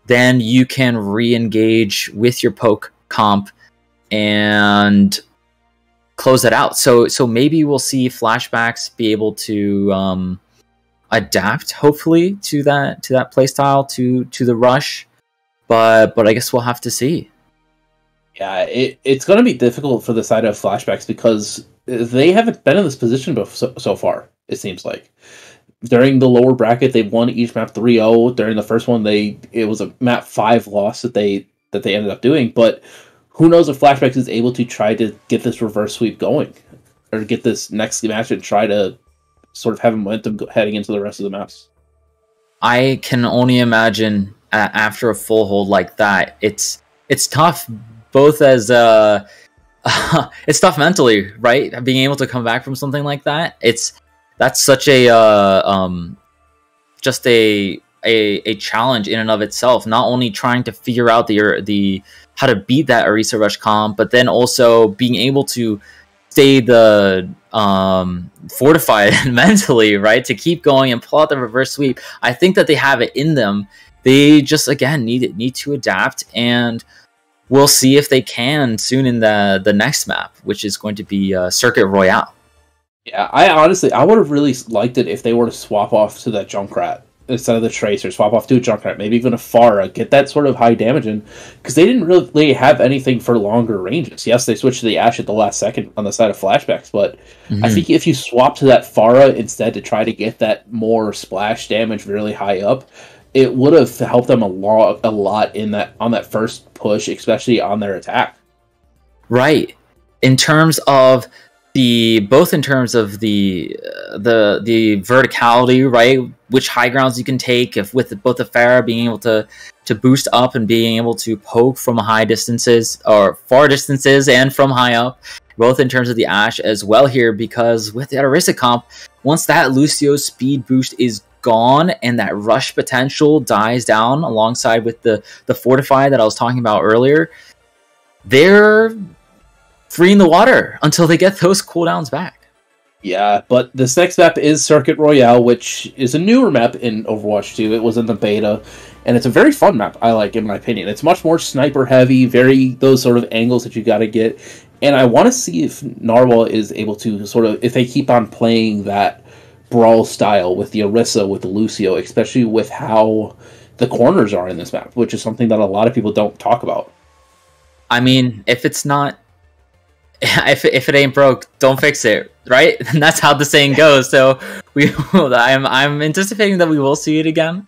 then you can re-engage with your poke comp and close it out. So maybe we'll see Flashbacks be able to adapt, hopefully, to that playstyle, to the rush. But I guess we'll have to see. Yeah, it's going to be difficult for the side of Flashbacks because they haven't been in this position so far, it seems like. During the lower bracket, they've won each map 3-0. During the first one, it was a map 5 loss that they ended up doing. But who knows if Flashbacks is able to try to get this reverse sweep going, or get this next match and try to sort of have momentum heading into the rest of the maps. I can only imagine after a full hold like that, it's tough. Both as it's tough mentally, right? Being able to come back from something like that, that's such a just a challenge in and of itself. Not only trying to figure out the how to beat that Orisa rush comp, but then also being able to stay the fortified mentally, right, to keep going and pull out the reverse sweep. I think that they have it in them. They just again need to adapt, and we'll see if they can soon in the next map, which is going to be Circuit Royale. Yeah, I would have really liked it if they were to swap off to that Junkrat instead of the Tracer, swap off to a Junkrat, maybe even a Pharah, get that sort of high damage in, because they didn't really have anything for longer ranges. Yes, they switched to the Ashe at the last second on the side of Flashbacks, but I think if you swap to that Pharah instead to try to get that more splash damage really high up, it would have helped them a lot in on that first push, especially on their attack. Right. In terms of the verticality, right? Which high grounds you can take, if with both the Pharah being able to boost up and being able to poke from high distances or far distances and from high up, both in terms of the Ashe as well here, because with that Orisa comp, once that Lucio speed boost is gone and that rush potential dies down alongside with the Fortify that I was talking about earlier, they're free in the water until they get those cooldowns back. Yeah, but this next map is Circuit Royale, which is a newer map in Overwatch 2. It was in the beta, and it's a very fun map, I like, in my opinion. It's much more sniper heavy, very those sort of angles that you gotta get. And I want to see if Narwhal is able to sort of, if they keep on playing that brawl style with the Orisa, with the Lucio, especially with how the corners are in this map, which is something that a lot of people don't talk about. I mean, if it's not, if it ain't broke, don't fix it, right? And that's how the saying goes. So I'm anticipating that we will see it again,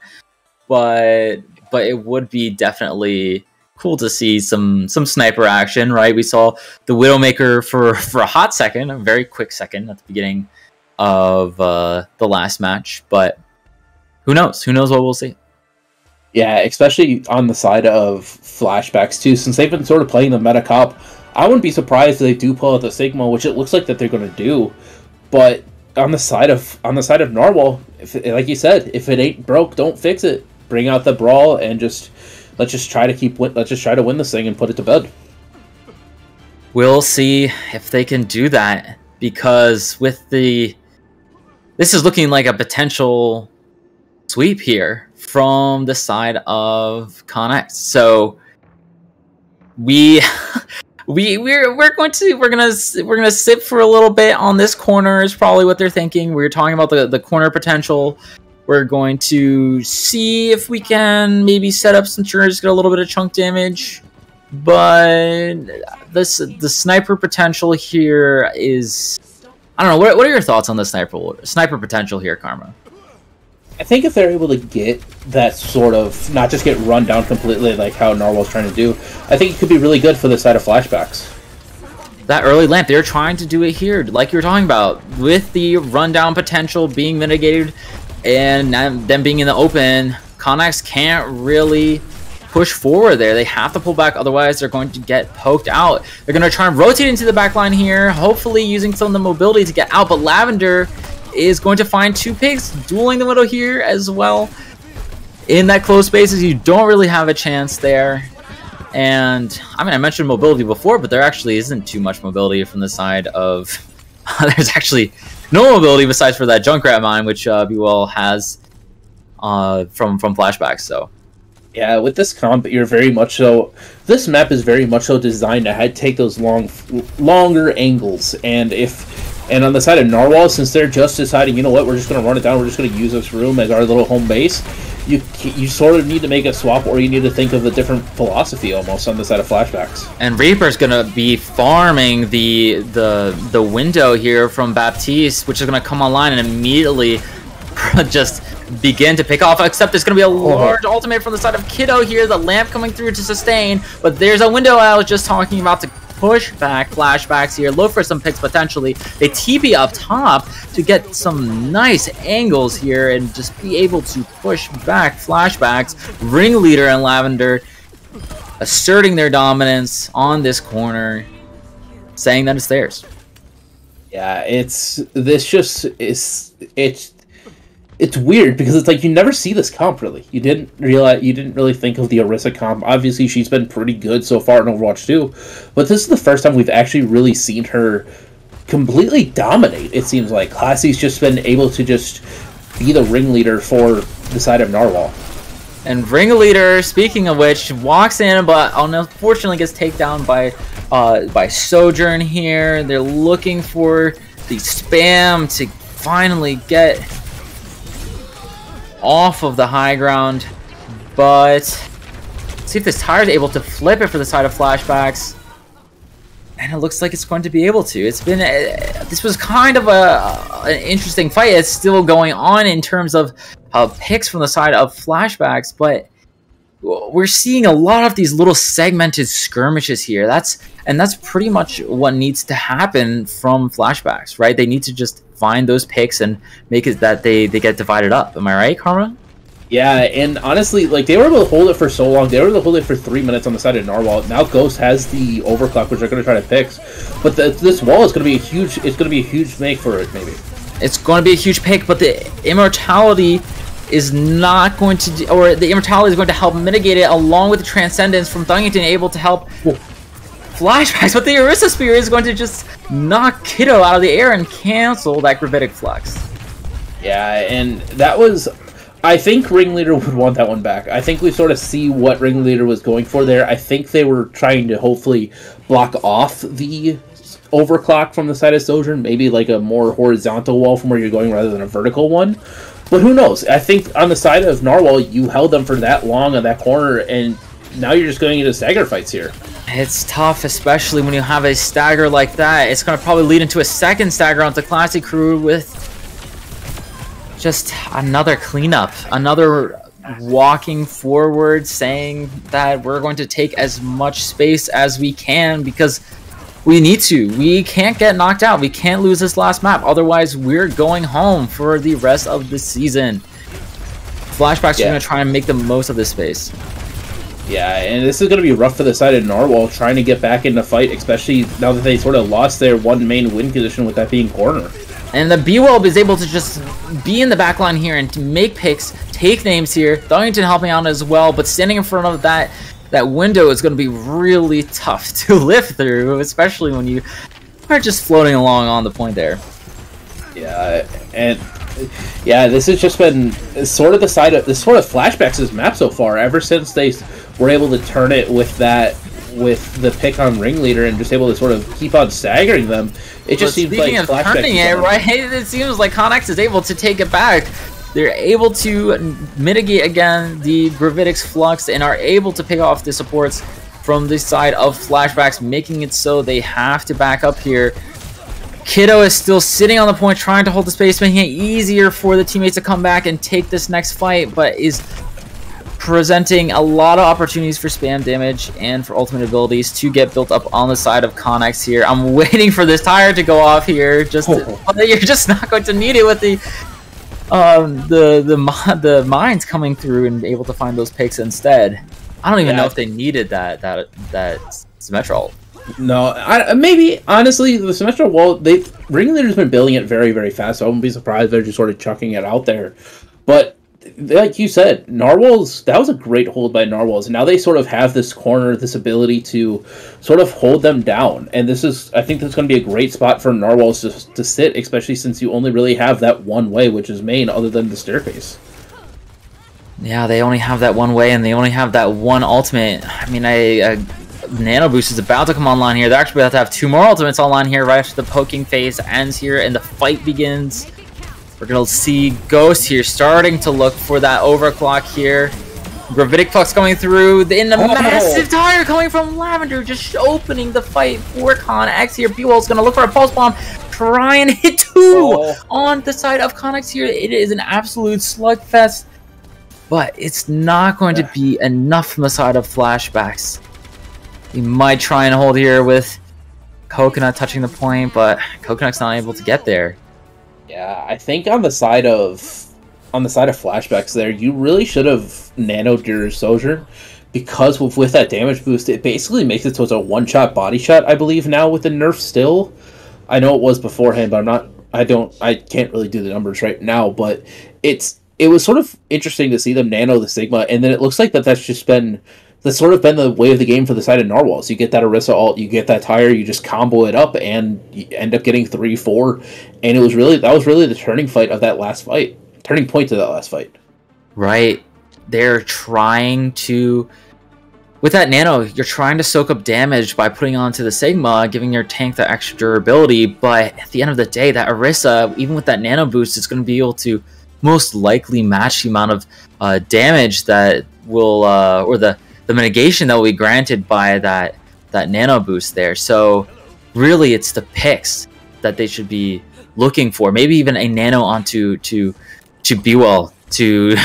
but it would be definitely cool to see some sniper action, right? We saw the Widowmaker for a hot second, a very quick second at the beginning of the last match, but who knows what we'll see. Yeah, especially on the side of Flashbacks too, since they've been sort of playing the meta comp. I wouldn't be surprised if they do pull out the Sigma, which it looks like that they're going to do. But on the side of Narwhal, like you said, if it ain't broke, don't fix it. bring out the brawl and let's just try to win this thing and put it to bed. We'll see if they can do that, because this is looking like a potential sweep here from the side of Connex. So we're gonna sit for a little bit on this corner is probably what they're thinking. We're talking about the corner potential. We're going to see if we can maybe set up some turrets, get a little bit of chunk damage. But the sniper potential here is, I don't know. What are your thoughts on the sniper potential here, Karma? I think if they're able to get that sort of, not just get run down completely like how Narwhal's trying to do, I think it could be really good for the side of Flashbacks. That early lamp, they're trying to do it here, like you were talking about, with the rundown potential being mitigated and them being in the open. Connex can't really push forward there. They have to pull back, otherwise they're going to get poked out. They're going to try and rotate into the back line here, hopefully using some of the mobility to get out, but Lavender is going to find two pigs, dueling the Widow here as well. In that close spaces, you don't really have a chance there. And, I mean, I mentioned mobility before, but there actually isn't too much mobility from the side of... There's actually no mobility besides for that Junkrat mine, which BWL has from Flashbacks, so... Yeah, with this comp, you're very much so... This map is very much so designed to take those longer angles, and on the side of Narwhal, since they're just deciding, you know what, we're just going to run it down, we're just going to use this room as our little home base, you sort of need to make a swap, or you need to think of a different philosophy almost on the side of Flashbacks. And Reaper's going to be farming the window here from Baptiste, which is going to come online and immediately just begin to pick off, except there's going to be a large ultimate from the side of Kiddo here, the lamp coming through to sustain, but there's a window I was just talking about to push back Flashbacks here, look for some picks potentially. They TP up top to get some nice angles here and just be able to push back Flashbacks. Ringleader and Lavender asserting their dominance on this corner, saying that it's theirs. Yeah, it's weird because it's like you never see this comp really. You didn't really think of the Orisa comp. Obviously, she's been pretty good so far in Overwatch 2, but this is the first time we've actually really seen her completely dominate. It seems like Classy's just been able to just be the ringleader for the side of Narwhal. And Ringleader, speaking of which, walks in, but unfortunately gets taken down by Sojourn here. They're looking for the spam to finally get off of the high ground, but see if this tire is able to flip it for the side of Flashbacks, and it looks like it's going to be able to. It's been this was kind of an interesting fight. It's still going on in terms of picks from the side of Flashbacks, but we're seeing a lot of these little segmented skirmishes here. That's pretty much what needs to happen from Flashbacks, right? They need to just find those picks and make it that they get divided up. Am I right, Karma? Yeah, and honestly, like, they were able to hold it for so long. They were able to hold it for 3 minutes on the side of Narwhal. Now Ghost has the overclock, which they're going to try to fix. But this wall is going to be a huge. It's going to be a huge make for it, maybe. It's going to be a huge pick, but the immortality is not going to, or the immortality is going to help mitigate it, along with the transcendence from Thungington, able to help Flashbacks. But the Orisa Spear is going to just knock Kiddo out of the air and cancel that gravitic flux. Yeah, and that was, I think Ringleader would want that one back. I think we sort of see what Ringleader was going for there. I think they were trying to hopefully block off the overclock from the side of Sojourn, maybe like a more horizontal wall from where you're going rather than a vertical one. But who knows? I think on the side of Narwhal, you held them for that long on that corner, and now you're just going into stagger fights here. It's tough, especially when you have a stagger like that. It's going to probably lead into a second stagger onto Classy Crew with just another cleanup. Another walking forward, saying that we're going to take as much space as we can because we need to. We can't get knocked out. We can't lose this last map. Otherwise, we're going home for the rest of the season. Flashbacks are going to try and make the most of this space. Yeah, and this is going to be rough for the side of Narwhal trying to get back in the fight, especially now that they sort of lost their one main win condition with that being corner. And the B-Whelp is able to just be in the back line here and to make picks, take names here. Darlington helping out as well, but standing in front of that window is going to be really tough to live through, especially when you are just floating along on the point there. Yeah, and yeah, this has just been sort of the side of this sort of Flashbacks' map so far. Ever since they were able to turn it with the pick on Ringleader and just able to sort of keep on staggering them, it just seems like Flashbacks. Speaking of turning it, right? It seems like Connex is able to take it back. They're able to mitigate again the Gravitic's flux and are able to pick off the supports from the side of Flashbacks, making it so they have to back up here. Kiddo is still sitting on the point, trying to hold the space, making it easier for the teammates to come back and take this next fight, but is presenting a lot of opportunities for spam damage and for ultimate abilities to get built up on the side of Connex here. I'm waiting for this tire to go off here. You're just not going to need it with the mines coming through and able to find those picks instead. I don't even know if they needed that Symmetrol. No, maybe honestly the Symmetrol wall. Ringleader's been building it very, very fast. So I wouldn't be surprised if they're just sort of chucking it out there. But like you said, Narwhals, that was a great hold by Narwhals. And now they sort of have this corner, this ability to sort of hold them down. And I think this is going to be a great spot for Narwhals to sit, especially since you only really have that one way, which is main, other than the staircase. Yeah, they only have that one way, and they only have that one ultimate. I mean, Nano Boost is about to come online here. They're actually about to have 2 more ultimates online here right after the poking phase ends here and the fight begins. We're going to see Ghost here starting to look for that overclock here. Gravitic Flux coming through in the massive tire coming from Lavender, just opening the fight for Connex here. B-Wall's going to look for a Pulse Bomb, try and hit 2 on the side of Connex here. It is an absolute slugfest, but it's not going to be enough from the side of Flashbacks. He might try and hold here with Coconut touching the point, but Coconut's not able to get there. Yeah, I think on the side of Flashbacks there, you really should have nanoed your Soldier, because with that damage boost, it basically makes it so it's a one-shot body shot, I believe, now with the nerf still. I know it was beforehand, but I can't really do the numbers right now, but it was sort of interesting to see them nano the Sigma, and then it looks like that's sort of been the way of the game for the side of Narwhals. You get that Orisa ult, you get that tire, you just combo it up, and you end up getting 3-4. And that was really the turning point to that last fight. Right. They're trying to, with that nano, you're trying to soak up damage by putting onto the Sigma, giving your tank the extra durability, but at the end of the day, that Orisa, even with that nano boost, is going to be able to most likely match the amount of damage that will, or the mitigation that will be granted by that nano boost there. So really it's the picks that they should be looking for. Maybe even a nano onto to B-Well to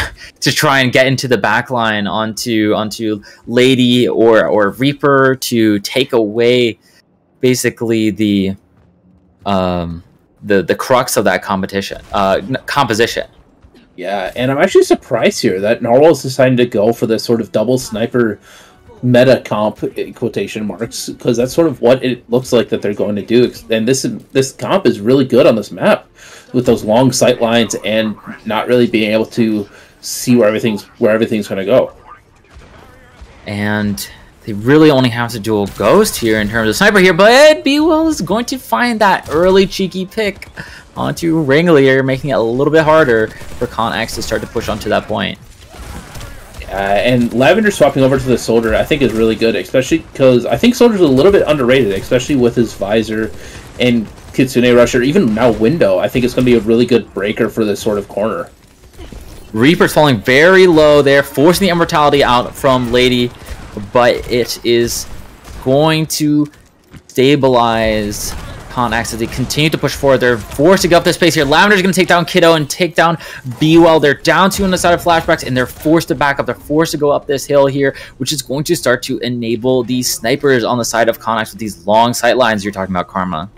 try and get into the back line onto Lady or Reaper to take away basically the crux of that composition. Yeah, and I'm actually surprised here that Narwhal's decided to go for this sort of double sniper meta comp, quotation marks, because that's sort of what it looks like that they're going to do. And this comp is really good on this map with those long sight lines and not really being able to see where everything's going to go. And they really only have to duel Ghost here in terms of sniper here, but B-Well is going to find that early cheeky pick onto Ringleader, making it a little bit harder for Connex to start to push onto that point. And Lavender swapping over to the Soldier, I think, is really good, especially because I think Soldier's a little bit underrated, especially with his Visor and Kitsune Rusher, even now Window. I think it's going to be a really good breaker for this sort of corner. Reaper's falling very low there, forcing the Immortality out from Lady, but it is going to stabilize Connex as they continue to push forward. They're forced to get up this space here. Lavender's going to take down Kiddo and take down B-Well. They're down 2 on the side of Flashbacks, and they're forced to back up. They're forced to go up this hill here, which is going to start to enable these snipers on the side of Connex with these long sight lines you're talking about, Karma.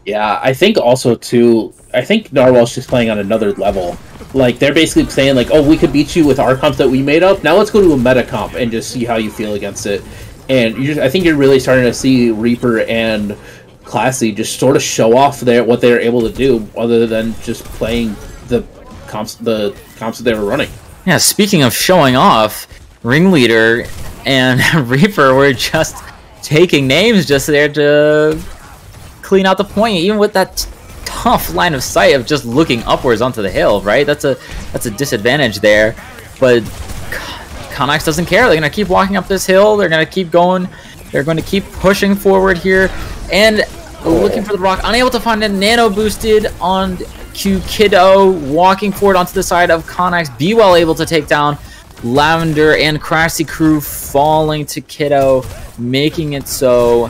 Yeah, I think also, too, I think Narwhal's just playing on another level. Like, they're basically saying, like, oh, we could beat you with our comp that we made up. Now let's go to a meta comp and just see how you feel against it. And I think you're really starting to see Reaper and classy, just sort of show off what they're able to do, other than just playing the comps that they were running. Yeah, speaking of showing off, Ringleader and Reaper were just taking names just there to clean out the point, even with that tough line of sight of just looking upwards onto the hill, right? That's a disadvantage there, but Connex doesn't care. They're gonna keep walking up this hill. They're gonna keep going. They're going to keep pushing forward here and looking for the rock. Unable to find it. Nano boosted on Q Kiddo, walking forward onto the side of Connex. Be well able to take down Lavender, and Crafty Crew falling to Kiddo, making it so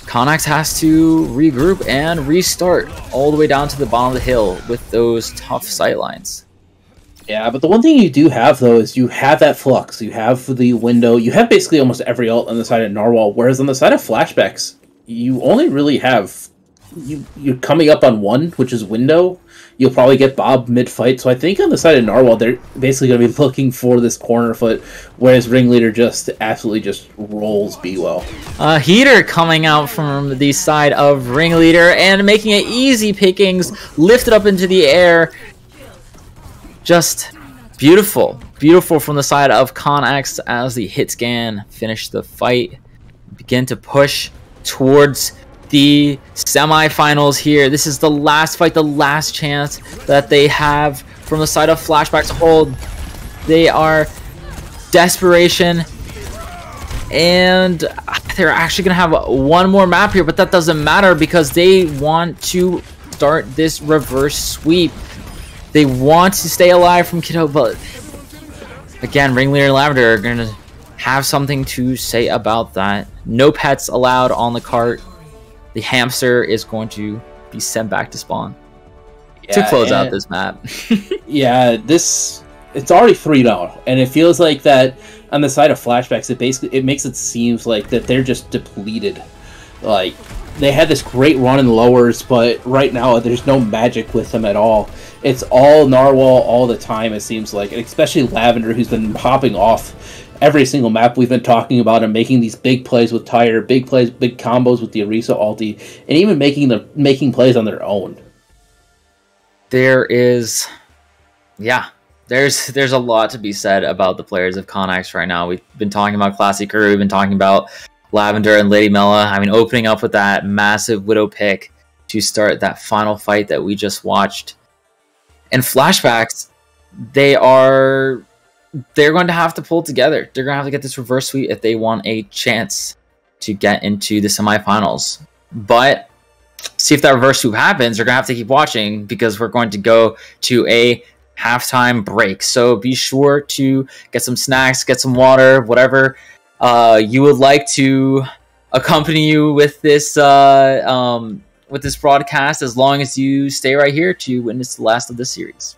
Connex has to regroup and restart all the way down to the bottom of the hill with those tough sightlines. Yeah, but the one thing you do have, though, is you have that flux. You have the window. You have basically almost every ult on the side of Narwhal, whereas on the side of Flashbacks, you only really have... You're coming up on one, which is window. You'll probably get Bob mid-fight. So I think on the side of Narwhal, they're basically going to be looking for this corner foot, whereas Ringleader just absolutely just rolls B-well. Heater coming out from the side of Ringleader and making it easy pickings, lifted up into the air. Just beautiful. Beautiful from the side of Connex as the hit scan finished the fight. Begin to push towards the semifinals here. This is the last fight, the last chance that they have from the side of Flashbacks to hold. They are desperation, and they're actually going to have one more map here, but that doesn't matter because they want to start this reverse sweep. They want to stay alive from Kiddo, but again, Ringleader and Lavender are going to have something to say about that. No pets allowed on the cart. The hamster is going to be sent back to spawn to close out this map. Yeah, it's already 3-0, and it feels like that on the side of Flashbacks, it makes it seem like that they're just depleted. Like, they had this great run in lowers, but right now there's no magic with them at all. It's all Narwhal all the time, it seems like, and especially Lavender, who's been popping off every single map we've been talking about and making these big plays with Tyre, big plays, big combos with the Orisa ulti, and even making plays on their own. There's a lot to be said about the players of Connex right now. We've been talking about Classy Crew, we've been talking about Lavender and Lady Mela. I mean, opening up with that massive Widow pick to start that final fight that we just watched. And Flashbacks, they're going to have to pull together. They're going to have to get this reverse sweep if they want a chance to get into the semifinals. But see if that reverse sweep happens, they're going to have to keep watching because we're going to go to a halftime break. So be sure to get some snacks, get some water, whatever you would like to accompany you with this broadcast, as long as you stay right here to witness the last of this series.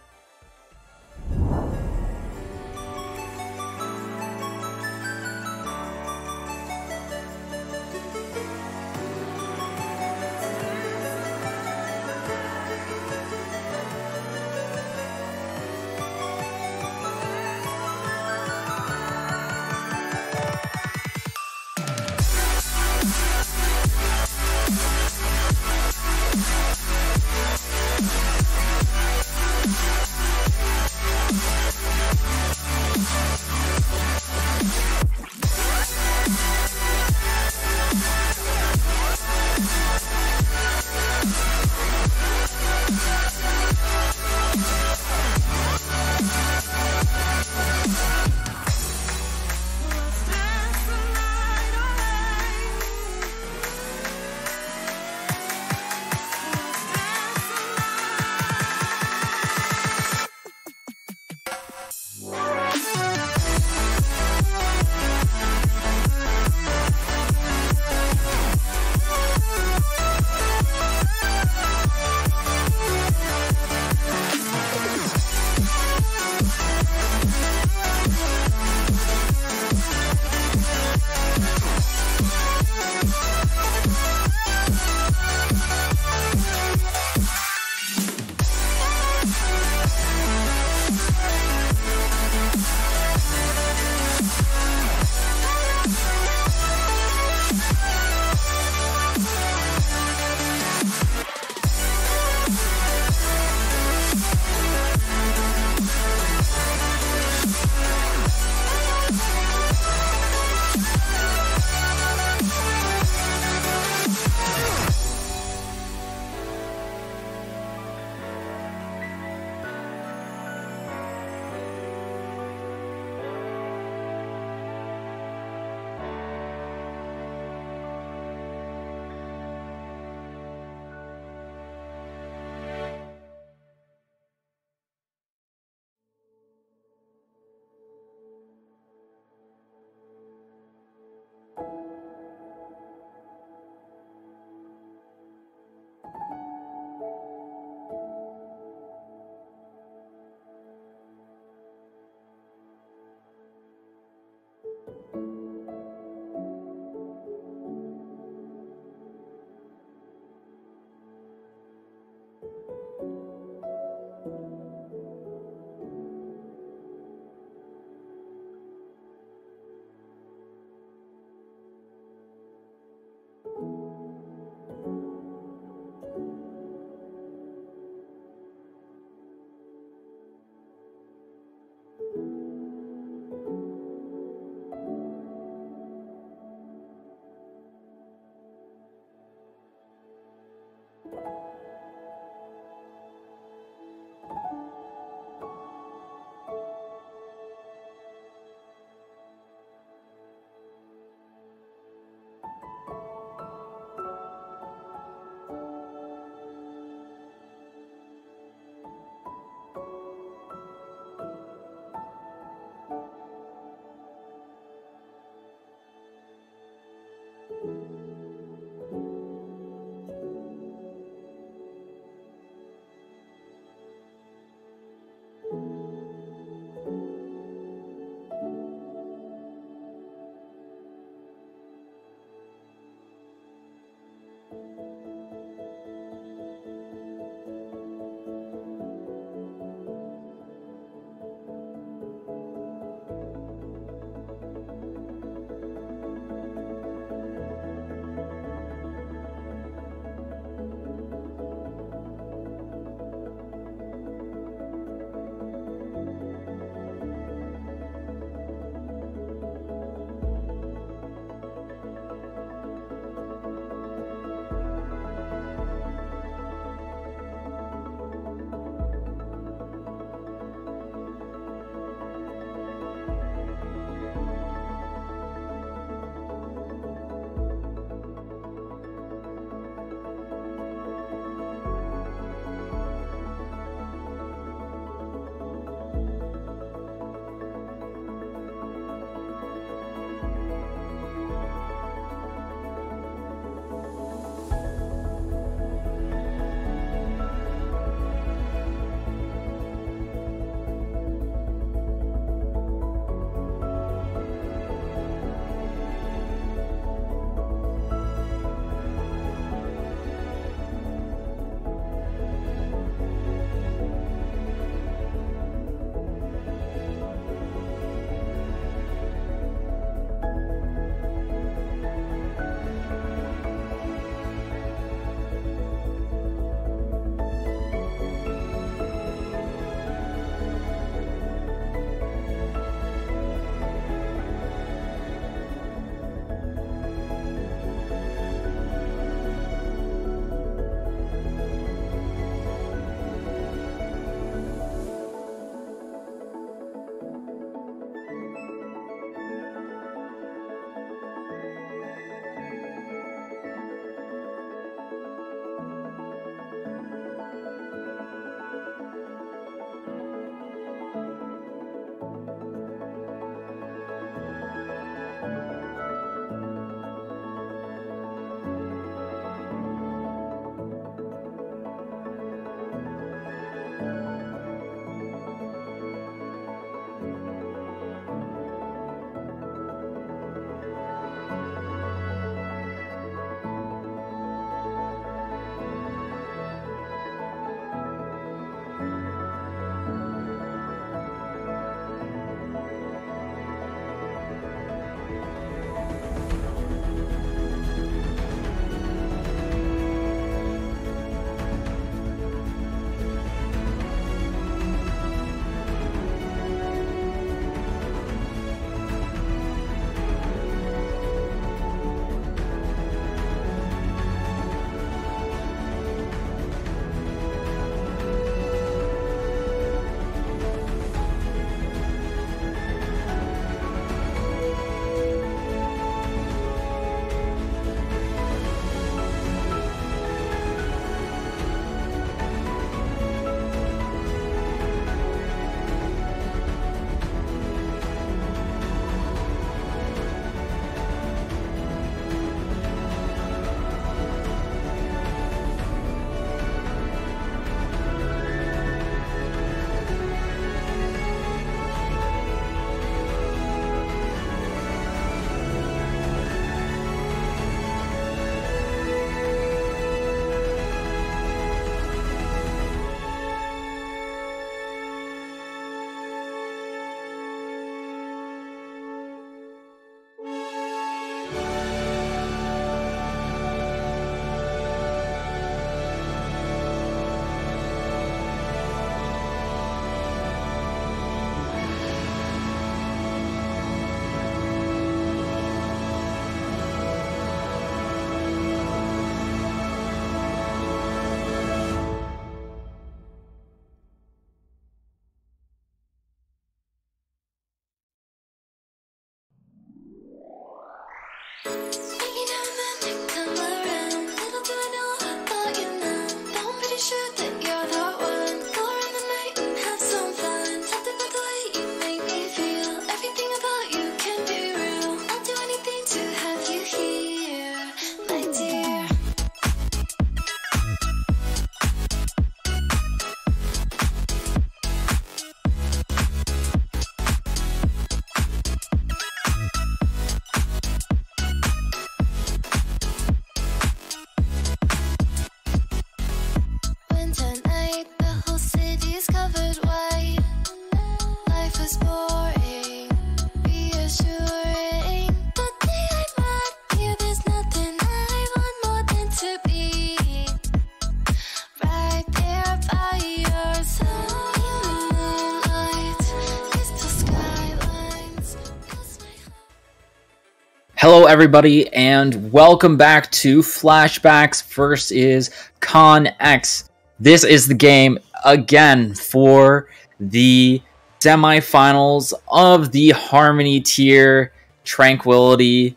Hello everybody and welcome back to Flashbacks vs. Con X. This is the game again for the semifinals of the Harmony tier Tranquility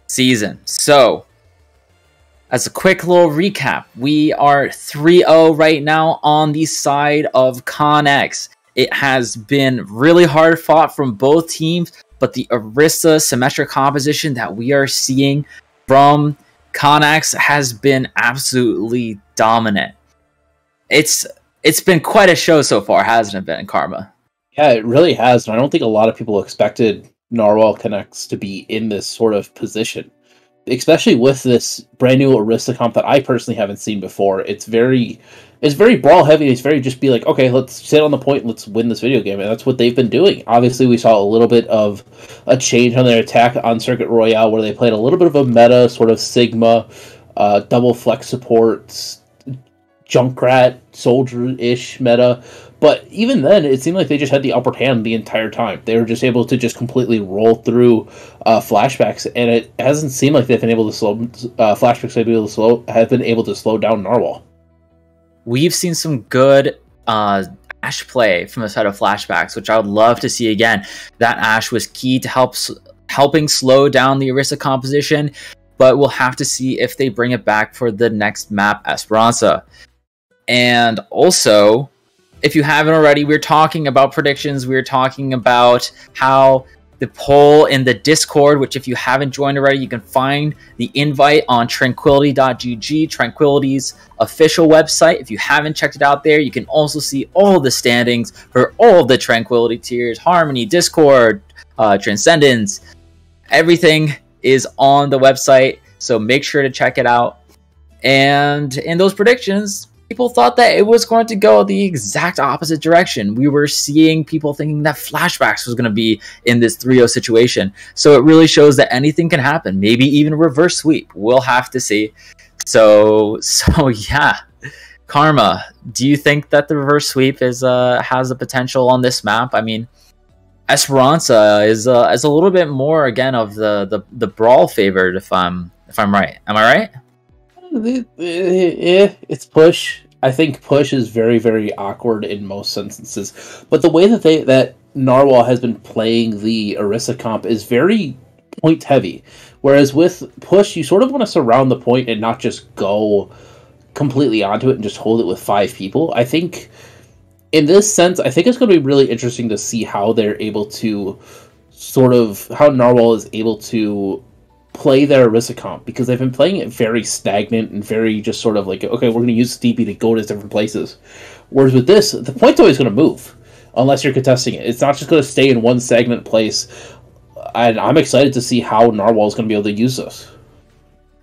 season. So, as a quick little recap, we are 3-0 right now on the side of Con X. It has been really hard fought from both teams, but the Orisa symmetric composition that we are seeing from Con X has been absolutely dominant. It's been quite a show so far, hasn't it been, Karma? Yeah, it really has, and I don't think a lot of people expected Narwhal Connects to be in this sort of position, especially with this brand new Orisa comp that I personally haven't seen before. It's very brawl heavy. It's very just be like, okay, let's sit on the point, let's win this video game, and that's what they've been doing. Obviously, we saw a little bit of a change on their attack on Circuit Royale, where they played a little bit of a meta, sort of Sigma, double flex supports, Junkrat, soldier-ish meta. But even then, it seemed like they just had the upper hand the entire time. They were just able to just completely roll through flashbacks, and it hasn't seemed like they've been able to slow flashbacks. Have been able to slow down Narwhal. We've seen some good Ashe play from the side of Flashbacks, which I would love to see again. That Ashe was key to helping slow down the Orisa composition, but we'll have to see if they bring it back for the next map, Esperanza. And also, if you haven't already, we're talking about predictions. We're talking about how the poll in the Discord, which if you haven't joined already, you can find the invite on tranquility.gg, Tranquility's official website. If you haven't checked it out there, you can also see all the standings for all of the Tranquility tiers, Harmony, Discord, Transcendence. Everything is on the website, so make sure to check it out. And in those predictions, people thought that it was going to go the exact opposite direction. We were seeing people thinking that Flashbacks was going to be in this 3-0 situation. So it really shows that anything can happen. Maybe even a reverse sweep. We'll have to see. So yeah. Karma, do you think that the reverse sweep has the potential on this map? I mean, Esperanza is a little bit more again of the brawl favored. If I'm right, am I right? It's push. I think push is very, very awkward in most instances. But the way that Narwhal has been playing the Orisa comp is very point heavy. Whereas with push, you sort of want to surround the point and not just go completely onto it and just hold it with 5 people. I think in this sense, I think it's going to be really interesting to see how they're able to how Narwhal is able to play their Orisa comp, because they've been playing it very stagnant and very just sort of like, okay, we're going to use Steepy to go to different places. Whereas with this, the point's always going to move unless you're contesting it. It's not just going to stay in one stagnant place. And I'm excited to see how Narwhal is going to be able to use this.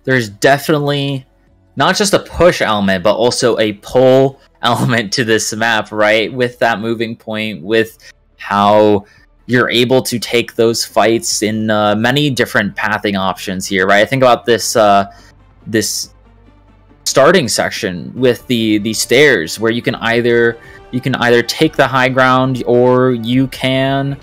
There's definitely not just a push element, but also a pull element to this map, right? With that moving point, with how you're able to take those fights in many different pathing options here, right? I think about this this starting section with the stairs, where you can either take the high ground or you can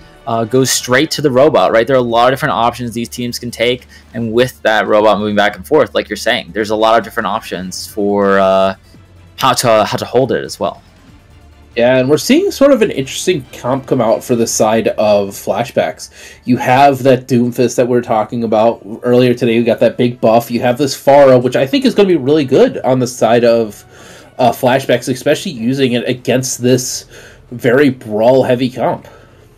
go straight to the robot, right? There are a lot of different options these teams can take, and with that robot moving back and forth, like you're saying, there's a lot of different options for how to hold it as well. Yeah, and we're seeing sort of an interesting comp come out for the side of Flashbacks. You have that Doomfist that we were talking about earlier today. You got that big buff. You have this Pharah, which I think is going to be really good on the side of Flashbacks, especially using it against this very brawl-heavy comp.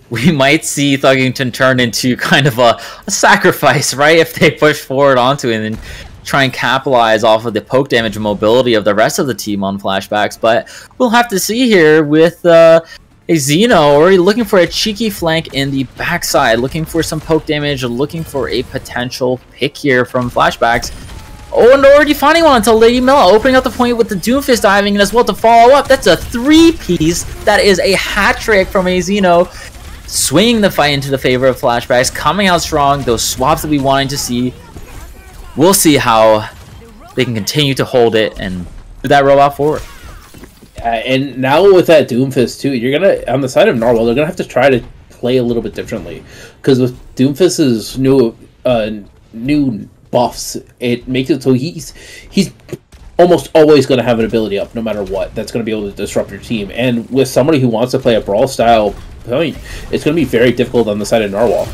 We might see Thuggington turn into kind of a sacrifice, right? If they push forward onto it and try and capitalize off of the poke damage and mobility of the rest of the team on Flashbacks. But we'll have to see here with a Xeno already looking for a cheeky flank in the backside, looking for some poke damage, looking for a potential pick here from Flashbacks. Oh, and already finding one until Lady Mela opening up the point with the Doomfist diving in as well to follow up. That's a 3-piece. That is a hat trick from a Xeno. Swinging the fight into the favor of Flashbacks, coming out strong. Those swaps that we wanted to see. We'll see how they can continue to hold it and move that robot forward. And now with that Doomfist too, you're gonna on the side of Narwhal, they're gonna have to try to play a little bit differently because with Doomfist's new buffs, it makes it so he's almost always going to have an ability up no matter what that's going to be able to disrupt your team. And with somebody who wants to play a brawl style point, it's going to be very difficult on the side of Narwhal.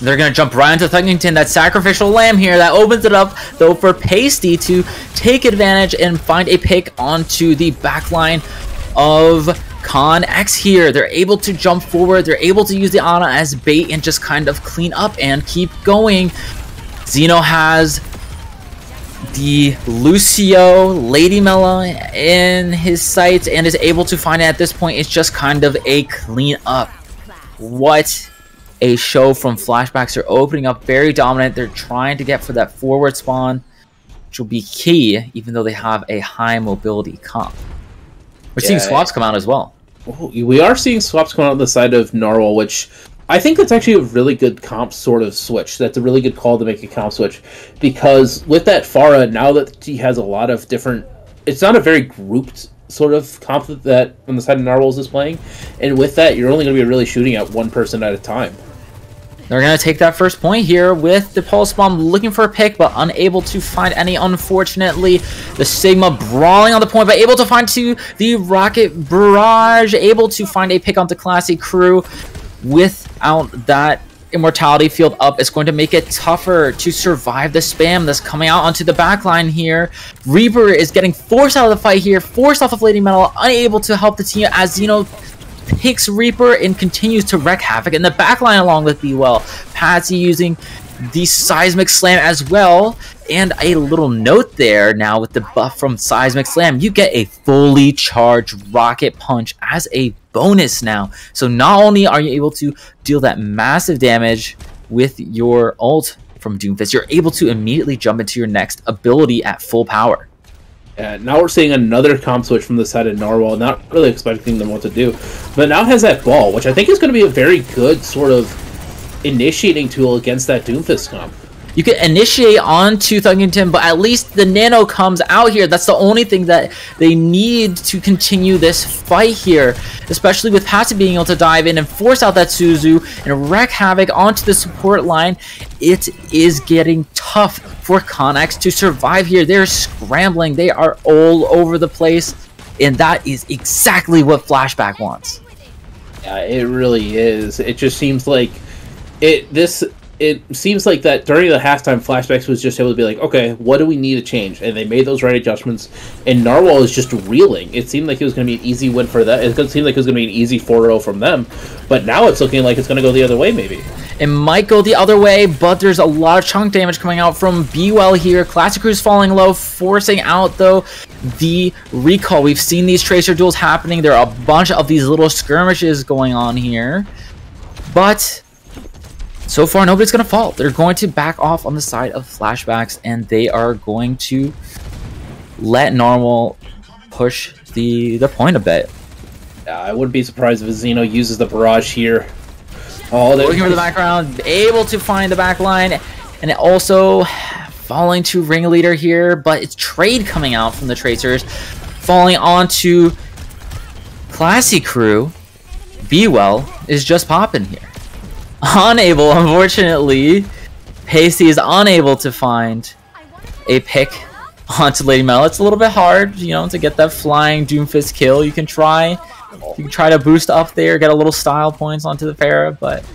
They're going to jump right into Thuggington, that sacrificial lamb here. That opens it up, though, for Pasty to take advantage and find a pick onto the backline of Con X here. They're able to jump forward. They're able to use the Ana as bait and just kind of clean up and keep going. Xeno has the Lucio, Lady Mela in his sights and is able to find it at this point. It's just kind of a clean up. What a show from Flashbacks. They're opening up very dominant. They're trying to get for that forward spawn, which will be key, even though they have a high mobility comp. We're seeing swaps come out as well. We are seeing swaps come out on the side of Narwhal, which I think that's actually a really good comp sort of switch. That's a really good call to make a comp switch, because with that Pharah, now that he has a lot of different, it's not a very grouped sort of comp that on the side of Narwhals is playing, and with that, you're only going to be really shooting at one person at a time. They're going to take that first point here with the Pulse Bomb, looking for a pick, but unable to find any, unfortunately. The Sigma brawling on the point, but able to find to the Rocket Barrage, able to find a pick onto Classy Crew. Without that Immortality field up, it's going to make it tougher to survive the spam that's coming out onto the backline here. Reaper is getting forced out of the fight here, forced off of Lady Metal, unable to help the team as Xeno picks Reaper and continues to wreak havoc in the backline along with B-Well. Patsy using the Seismic Slam as well, and a little note there now with the buff from Seismic Slam, you get a fully charged Rocket Punch as a bonus now. So not only are you able to deal that massive damage with your ult from Doomfist, you're able to immediately jump into your next ability at full power. Now we're seeing another comp switch from the side of Narwhal, not really expecting them what to do, but now has that ball, which I think is going to be a very good sort of initiating tool against that Doomfist comp. You can initiate onto Thuggington, but at least the Nano comes out here. That's the only thing that they need to continue this fight here, especially with Patsy being able to dive in and force out that Suzu and wreak havoc onto the support line. It is getting tough for Connex to survive here. They're scrambling. They are all over the place, and that is exactly what Flashback wants. Yeah, it really is. It just seems like it seems like that during the halftime, Flashbacks was just able to be like, okay, what do we need to change? And they made those right adjustments, and Narwhal is just reeling. It seemed like it was going to be an easy win for that. It seemed like it was going to be an easy 4-0 from them, but now it's looking like it's going to go the other way, maybe. It might go the other way, but there's a lot of chunk damage coming out from B-Well here. Classic Crew's falling low, forcing out, though, the recall. We've seen these Tracer duels happening. There are a bunch of these little skirmishes going on here, but so far, nobody's going to fall. They're going to back off on the side of Flashbacks, and they are going to let Narwhal push the point a bit. I wouldn't be surprised if Xeno uses the barrage here. Oh, looking for the background, able to find the back line, and also falling to Ringleader here, but it's trade coming out from the Tracers, falling onto Classy Crew. B-Well is just popping here. Unable, unfortunately. Pasty is unable to find a pick onto Lady Mel. It's a little bit hard, you know, to get that flying Doomfist kill. You can try, You can try to boost up there, get a little style points onto the Pharah, but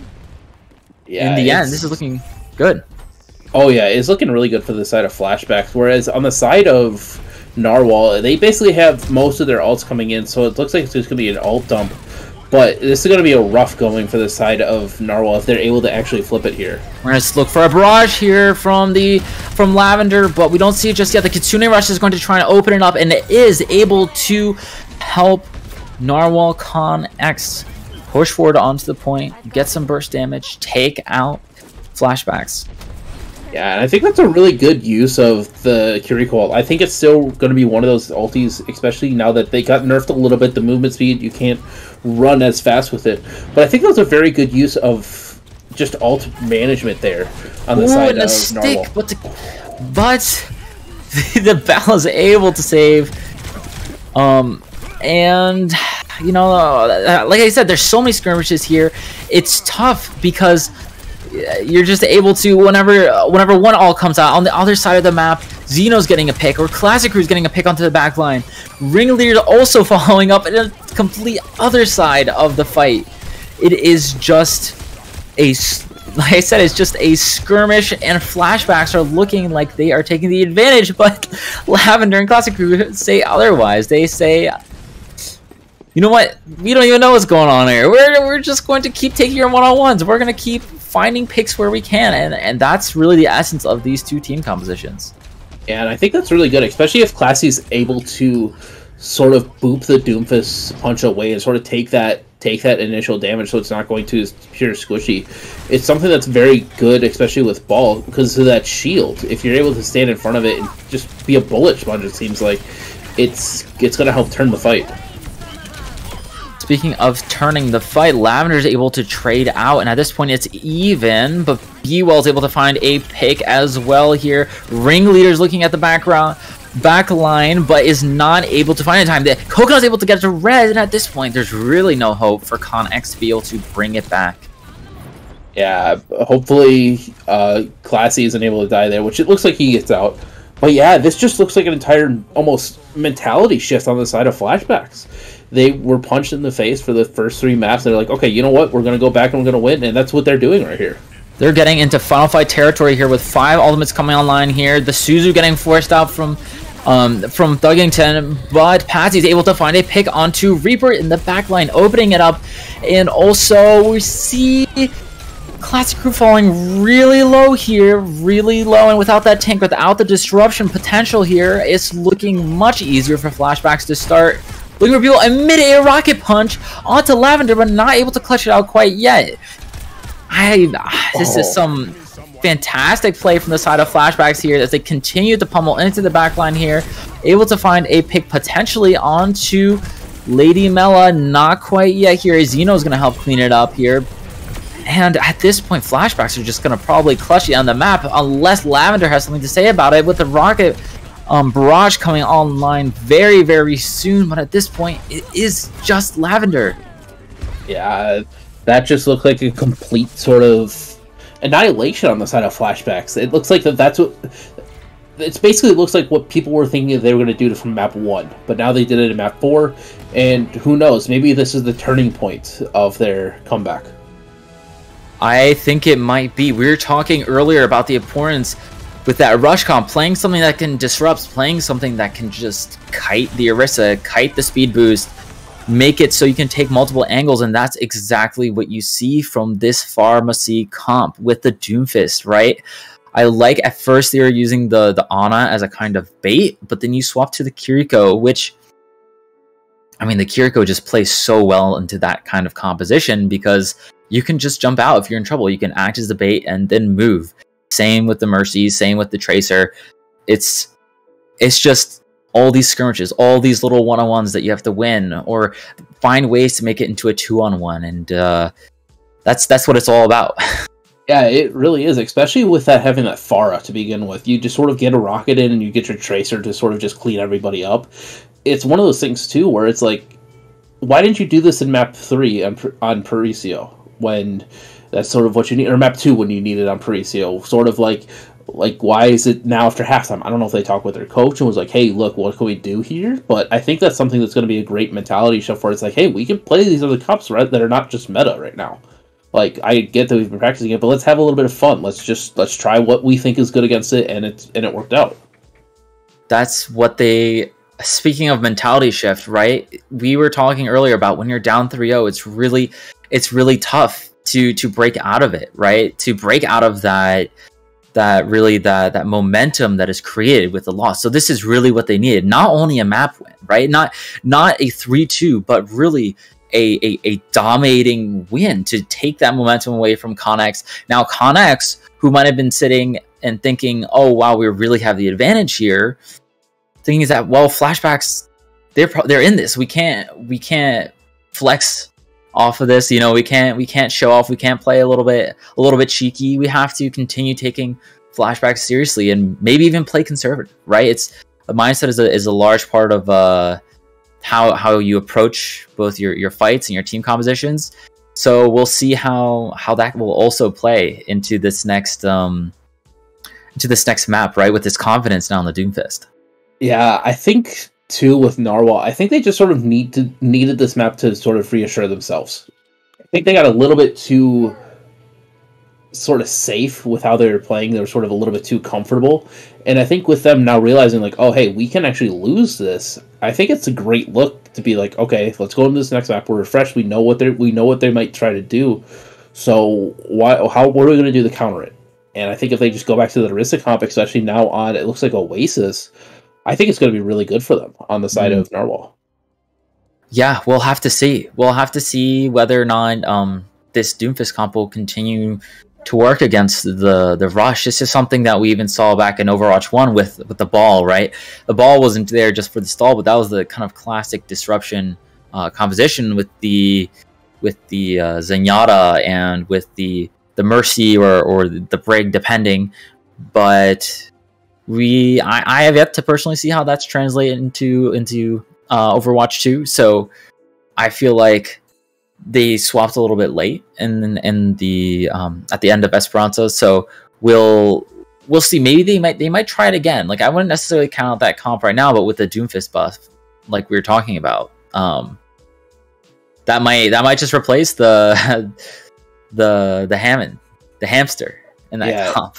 yeah, in the end, this is looking good. Oh yeah, it's looking really good for the side of Flashbacks, whereas on the side of Narwhal, they basically have most of their ults coming in, so it looks like it's just going to be an ult dump. But this is going to be a rough going for the side of Narwhal if they're able to actually flip it here. We're going to look for a barrage here from Lavender, but we don't see it just yet. The Kitsune Rush is going to try and open it up, and it is able to help Narwhal Con-X push forward onto the point, get some burst damage, take out Flashbacks. Yeah, and I think that's a really good use of the Kiriko ult. I think it's still going to be one of those ultis, especially now that they got nerfed a little bit, the movement speed, you can't run as fast with it. But I think that's a very good use of just ult management there on the side of Narwhal. But the Bell is able to save. And, you know, like I said, there's so many skirmishes here. It's tough because you're just able to, whenever one all comes out on the other side of the map, Xeno's getting a pick, or Classic Crew's getting a pick onto the back line. Ringleader's also following up in a complete other side of the fight. It is just like I said, it's just a skirmish, and Flashbacks are looking like they are taking the advantage, but Lavender and Classic Crew say otherwise. They say, you know what? We don't even know what's going on here. We're just going to keep taking your one-on-ones. We're going to keep finding picks where we can, and that's really the essence of these two team compositions. Yeah, and I think that's really good, especially if Classy's able to sort of boop the Doomfist punch away and sort of take that initial damage, so it's not going to pure squishy. It's something that's very good, especially with Ball, because of that shield. If you're able to stand in front of it and just be a bullet sponge, it seems like it's going to help turn the fight. Speaking of turning the fight, Lavender's able to trade out, and at this point it's even, but B-Well's able to find a pick as well here. Ringleader's looking at the back line, but is not able to find it in time. Coconut's able to get to red, and at this point there's really no hope for Con-X to be able to bring it back. Yeah, hopefully Classy isn't able to die there, which it looks like he gets out. But yeah, this just looks like an entire almost mentality shift on the side of Flashbacks. They were punched in the face for the first 3 maps. They're like, okay, you know what? We're going to go back and we're going to win. And that's what they're doing right here. They're getting into final fight territory here with 5 ultimates coming online here. The Suzu getting forced out from Thuggington, but Patsy's able to find a pick onto Reaper in the back line, opening it up. And also we see Classic Crew falling really low here, really low, and without that tank, without the disruption potential here, it's looking much easier for Flashbacks to start. Looking for people, a mid-air rocket punch onto Lavender, but not able to clutch it out quite yet. This is some fantastic play from the side of Flashbacks here as they continue to pummel into the backline here. Able to find a pick potentially onto Lady Mela, not quite yet here. Xeno's going to help clean it up here. And at this point, Flashbacks are just going to probably clutch it on the map unless Lavender has something to say about it, with the rocket barrage coming online very, very soon. But at this point, it is just Lavender. Yeah, that just looked like a complete sort of annihilation on the side of Flashbacks. It looks like that's what... It's basically looks like what people were thinking they were going to do from map 1. But now they did it in map 4. And who knows, maybe this is the turning point of their comeback. I think it might be. We were talking earlier about the importance with that rush comp, playing something that can disrupt, playing something that can just kite the Orisa, kite the speed boost, make it so you can take multiple angles, and that's exactly what you see from this Pharmacy comp with the Doomfist, right? I like at first they were using the Ana as a kind of bait, but then you swap to the Kiriko, which, I mean, the Kiriko just plays so well into that kind of composition because you can just jump out if you're in trouble. You can act as the bait and then move. Same with the Mercy, same with the Tracer. It's just all these skirmishes, all these little one-on-ones that you have to win or find ways to make it into a 2-on-1, and that's what it's all about. Yeah, it really is, especially with that having that Pharah to begin with. You just sort of get a rocket in and you get your Tracer to sort of just clean everybody up. It's one of those things too where it's like, why didn't you do this in map 3 on Paraiso when that's sort of what you need, or map 2 when you need it on Paraiso? Sort of like, Like, why is it now after halftime? I don't know if they talked with their coach and was like, hey, look, what can we do here? But I think that's something that's going to be a great mentality shift where it's like, hey, we can play these other cups, right, that are not just meta right now. Like, I get that we've been practicing it, but let's have a little bit of fun. Let's try what we think is good against it, and it worked out. That's what they... Speaking of mentality shift, right? We were talking earlier about when you're down 3-0, it's really tough to break out of it, right? To break out of that momentum that is created with the loss. So this is really what they needed. Not only a map win, right? Not a 3-2, but really a dominating win to take that momentum away from Connex. Now Connex, who might have been sitting and thinking, oh wow, we really have the advantage here. Thing is that, well, Flashbacks, they're in this. We can't flex off of this. You know, we can't show off. We can't play a little bit cheeky. We have to continue taking Flashbacks seriously and maybe even play conservative, right? It's the mindset is a large part of how you approach both your fights and your team compositions. So we'll see how that will also play into this next map, right? With this confidence now in the Doomfist. Yeah, I think too with Narwhal, I think they just sort of needed this map to sort of reassure themselves. I think they got a little bit too sort of safe with how they were playing. They were sort of a little bit too comfortable. And I think with them now realizing like, oh hey, we can actually lose this, I think it's a great look to be like, okay, let's go into this next map. We're refreshed. We know what they might try to do. So what are we going to do to counter it? And I think if they just go back to the Arista comp, especially now on, it looks like Oasis, I think it's going to be really good for them on the side of Narwhal. Yeah, we'll have to see. We'll have to see whether or not this Doomfist comp will continue to work against the Rush. This is something that we even saw back in Overwatch 1 with the ball, right? The ball wasn't there just for the stall, but that was the kind of classic disruption composition with the Zenyatta and with the Mercy or the Brig, depending. But I have yet to personally see how that's translated into Overwatch 2. So I feel like they swapped a little bit late in the at the end of Esperanto. So we'll see. Maybe they might try it again. Like, I wouldn't necessarily count out that comp right now, but with the Doomfist buff, like we were talking about, that might just replace the Hammond, the hamster in that comp.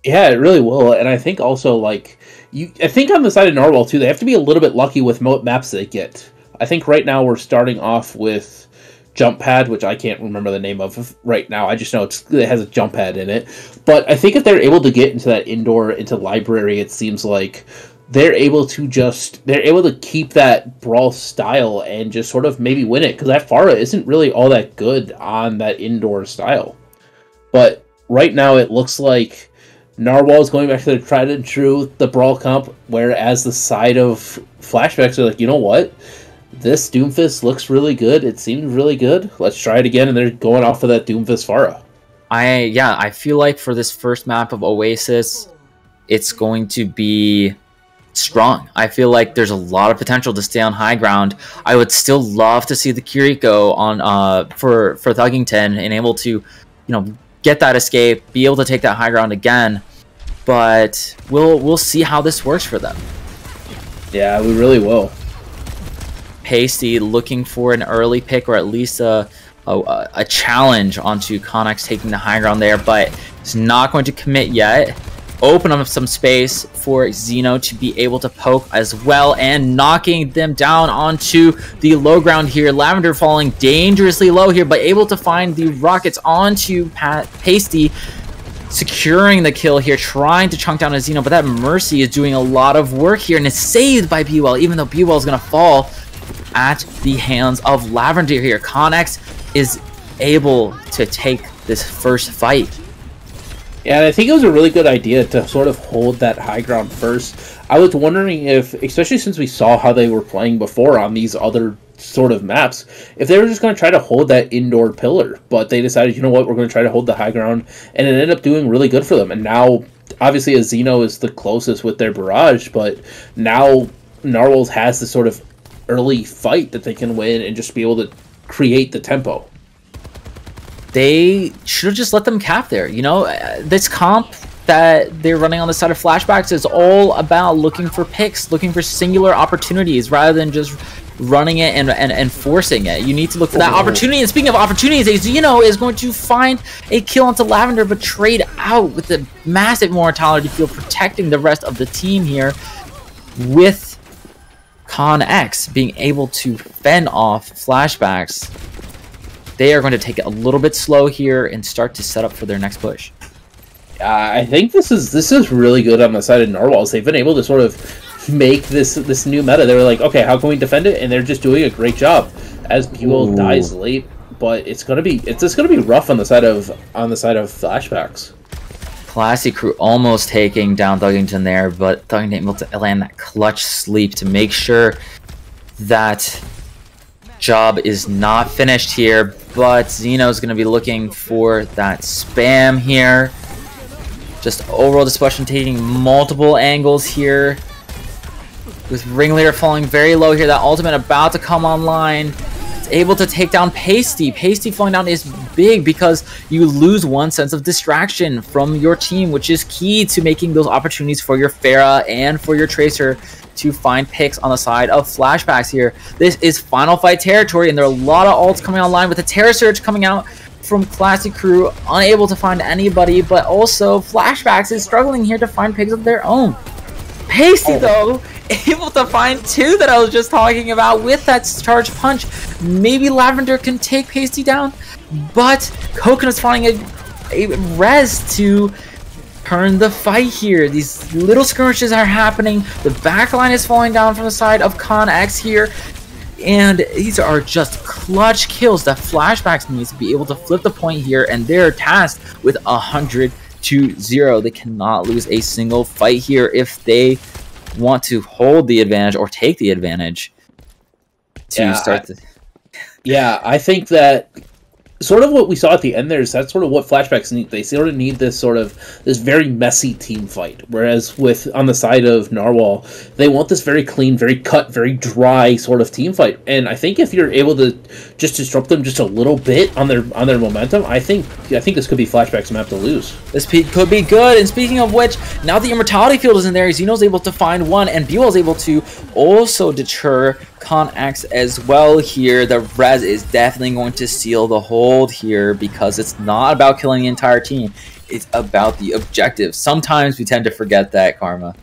Yeah, it really will. And I think also, like, I think on the side of Narwhal too, they have to be a little bit lucky with what maps they get. I think right now we're starting off with Jump Pad, which I can't remember the name of right now. I just know it has a jump pad in it. But I think if they're able to get into that indoor, into library, it seems like they're able to keep that brawl style and just sort of maybe win it, because that Pharah isn't really all that good on that indoor style. But right now it looks like Narwhal is going back to the tried and true, the brawl comp, whereas the side of Flashbacks are like, you know what? This Doomfist looks really good. It seems really good. Let's try it again, and they're going off of that Doomfist Pharah. I feel like for this first map of Oasis, it's going to be strong. I feel like there's a lot of potential to stay on high ground. I would still love to see the Kiriko on for Thuggington and able to, get that escape, be able to take that high ground again. But we'll see how this works for them. Yeah, we really will. Pasty looking for an early pick, or at least a challenge onto Connex taking the high ground there, but it's not going to commit yet. Open up some space for Xeno to be able to poke as well, and knocking them down onto the low ground here. Lavender falling dangerously low here, but able to find the rockets onto Pasty, securing the kill here, trying to chunk down a Xeno, but that Mercy is doing a lot of work here and is saved by BWell, even though BWell is going to fall at the hands of Lavender here. Connex is able to take this first fight. Yeah, and I think it was a really good idea to sort of hold that high ground first. I was wondering if, especially since we saw how they were playing before on these other sort of maps, if they were just going to try to hold that indoor pillar. But they decided, you know what, we're going to try to hold the high ground, and it ended up doing really good for them. And now, obviously, Xeno is the closest with their barrage, but now Narwhal has this sort of early fight that they can win and just be able to create the tempo. They should have just let them cap there. This comp that they're running on the side of Flashbacks is all about looking for picks, looking for singular opportunities rather than just running it and forcing it. You need to look for that opportunity. And speaking of opportunities, Xeno is going to find a kill onto Lavender, but trade out with the massive mortality field, protecting the rest of the team here, with ConX being able to fend off Flashbacks. They are going to take it a little bit slow here and start to set up for their next push. I think this is really good on the side of Narwhals. They've been able to sort of make this new meta. They were like, okay, how can we defend it? And they're just doing a great job. As Buell dies late, but it's gonna be rough on the side of Flashbacks. Classy Crew almost taking down Thuggington there, but Thuggington able to land that clutch sleep to make sure that job is not finished here. But Xeno's gonna be looking for that spam here. Just overall disruption, taking multiple angles here. With Ringleader falling very low here. That ultimate about to come online. It's able to take down Pasty. Pasty falling down is big because you lose one sense of distraction from your team, which is key to making those opportunities for your Pharah and for your Tracer to find picks on the side of Flashbacks here. This is final fight territory, and there are a lot of ults coming online with the Terror Surge coming out from Classic Crew, unable to find anybody, but also Flashbacks is struggling here to find picks of their own. Pasty, though, able to find two that I was just talking about with that charge punch. Maybe Lavender can take Pasty down, but Coconut's finding a res to turn the fight here. These little skirmishes are happening. The backline is falling down from the side of ConX here. And these are just clutch kills that Flashbacks needs to be able to flip the point here, and they're tasked with 100-0. They cannot lose a single fight here if they want to hold the advantage or take the advantage to start the... Yeah, I think that sort of what we saw at the end there is that's sort of what Flashbacks need. They sort of need this very messy team fight. Whereas on the side of Narwhal, they want this very clean, very cut, very dry sort of team fight. And I think if you're able to just disrupt them just a little bit on their momentum, I think this could be Flashbacks' map to lose. This could be good. And speaking of which, now the Immortality Field is in there, Xeno's able to find one, and Buell's able to also deter ConX as well here. The res is definitely going to seal the hold here because it's not about killing the entire team. It's about the objective. Sometimes we tend to forget that, Karma.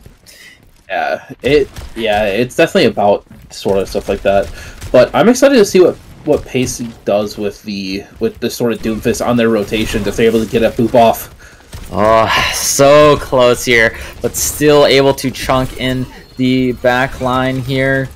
It's definitely about sort of stuff like that. But I'm excited to see what Pacey does with the sort of Doomfist on their rotations if they're able to get a boop off. Oh, so close here, but still able to chunk in the back line here.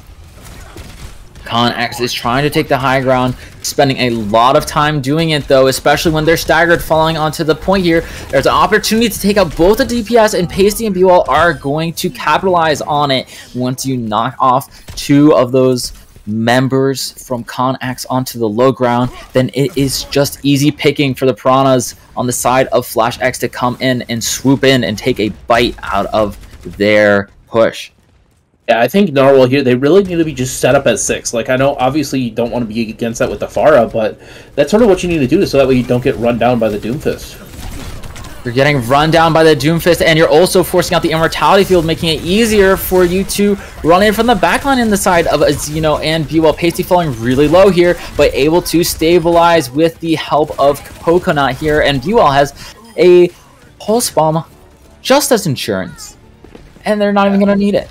ConX is trying to take the high ground, spending a lot of time doing it though, especially when they're staggered falling onto the point here. There's an opportunity to take out both the DPS, and Pasty and Buell are going to capitalize on it once you knock off two of those members from ConX onto the low ground. Then it is just easy picking for the Piranhas on the side of FlashX to come in and swoop in and take a bite out of their push. Yeah, I think Narwhal here, they really need to be just set up as 6. Like, I know, obviously, you don't want to be against that with the Pharah, but that's sort of what you need to do so that way you don't get run down by the Doomfist. You're getting run down by the Doomfist, and you're also forcing out the Immortality Field, making it easier for you to run in from the backline in the side of Xeno and Buell. Pasty falling really low here, but able to stabilize with the help of Coconut here, and Buell has a Pulse Bomb just as insurance, and they're not even going to need it.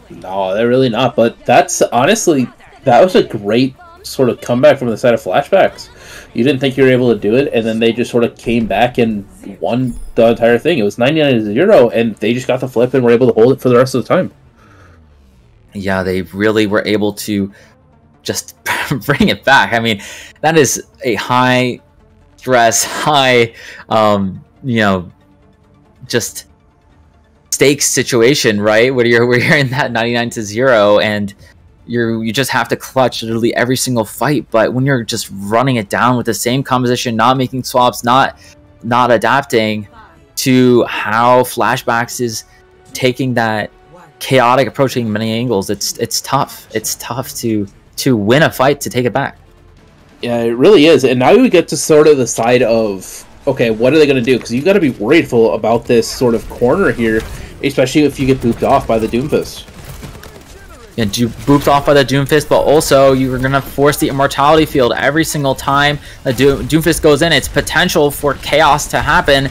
No, they're really not, but that's honestly, that was a great sort of comeback from the side of Flashbacks. You didn't think you were able to do it, and then they just sort of came back and won the entire thing. It was 99-0, and they just got the flip and were able to hold it for the rest of the time. Yeah, they really were able to just bring it back. I mean, that is a high stress, high, just stakes situation, right? Where you're in that 99-0 and you just have to clutch literally every single fight. But when you're just running it down with the same composition, not making swaps, not adapting to how Flashbacks is taking that chaotic approach, taking many angles, it's tough. It's tough to win a fight, to take it back. Yeah, it really is. And now we get to sort of the side of okay, what are they going to do? Because you've got to be worriedful about this sort of corner here, especially if you get booped off by the Doomfist. Yeah, you booped off by the Doomfist, but also you're going to force the Immortality Field every single time the Doomfist goes in. It's potential for chaos to happen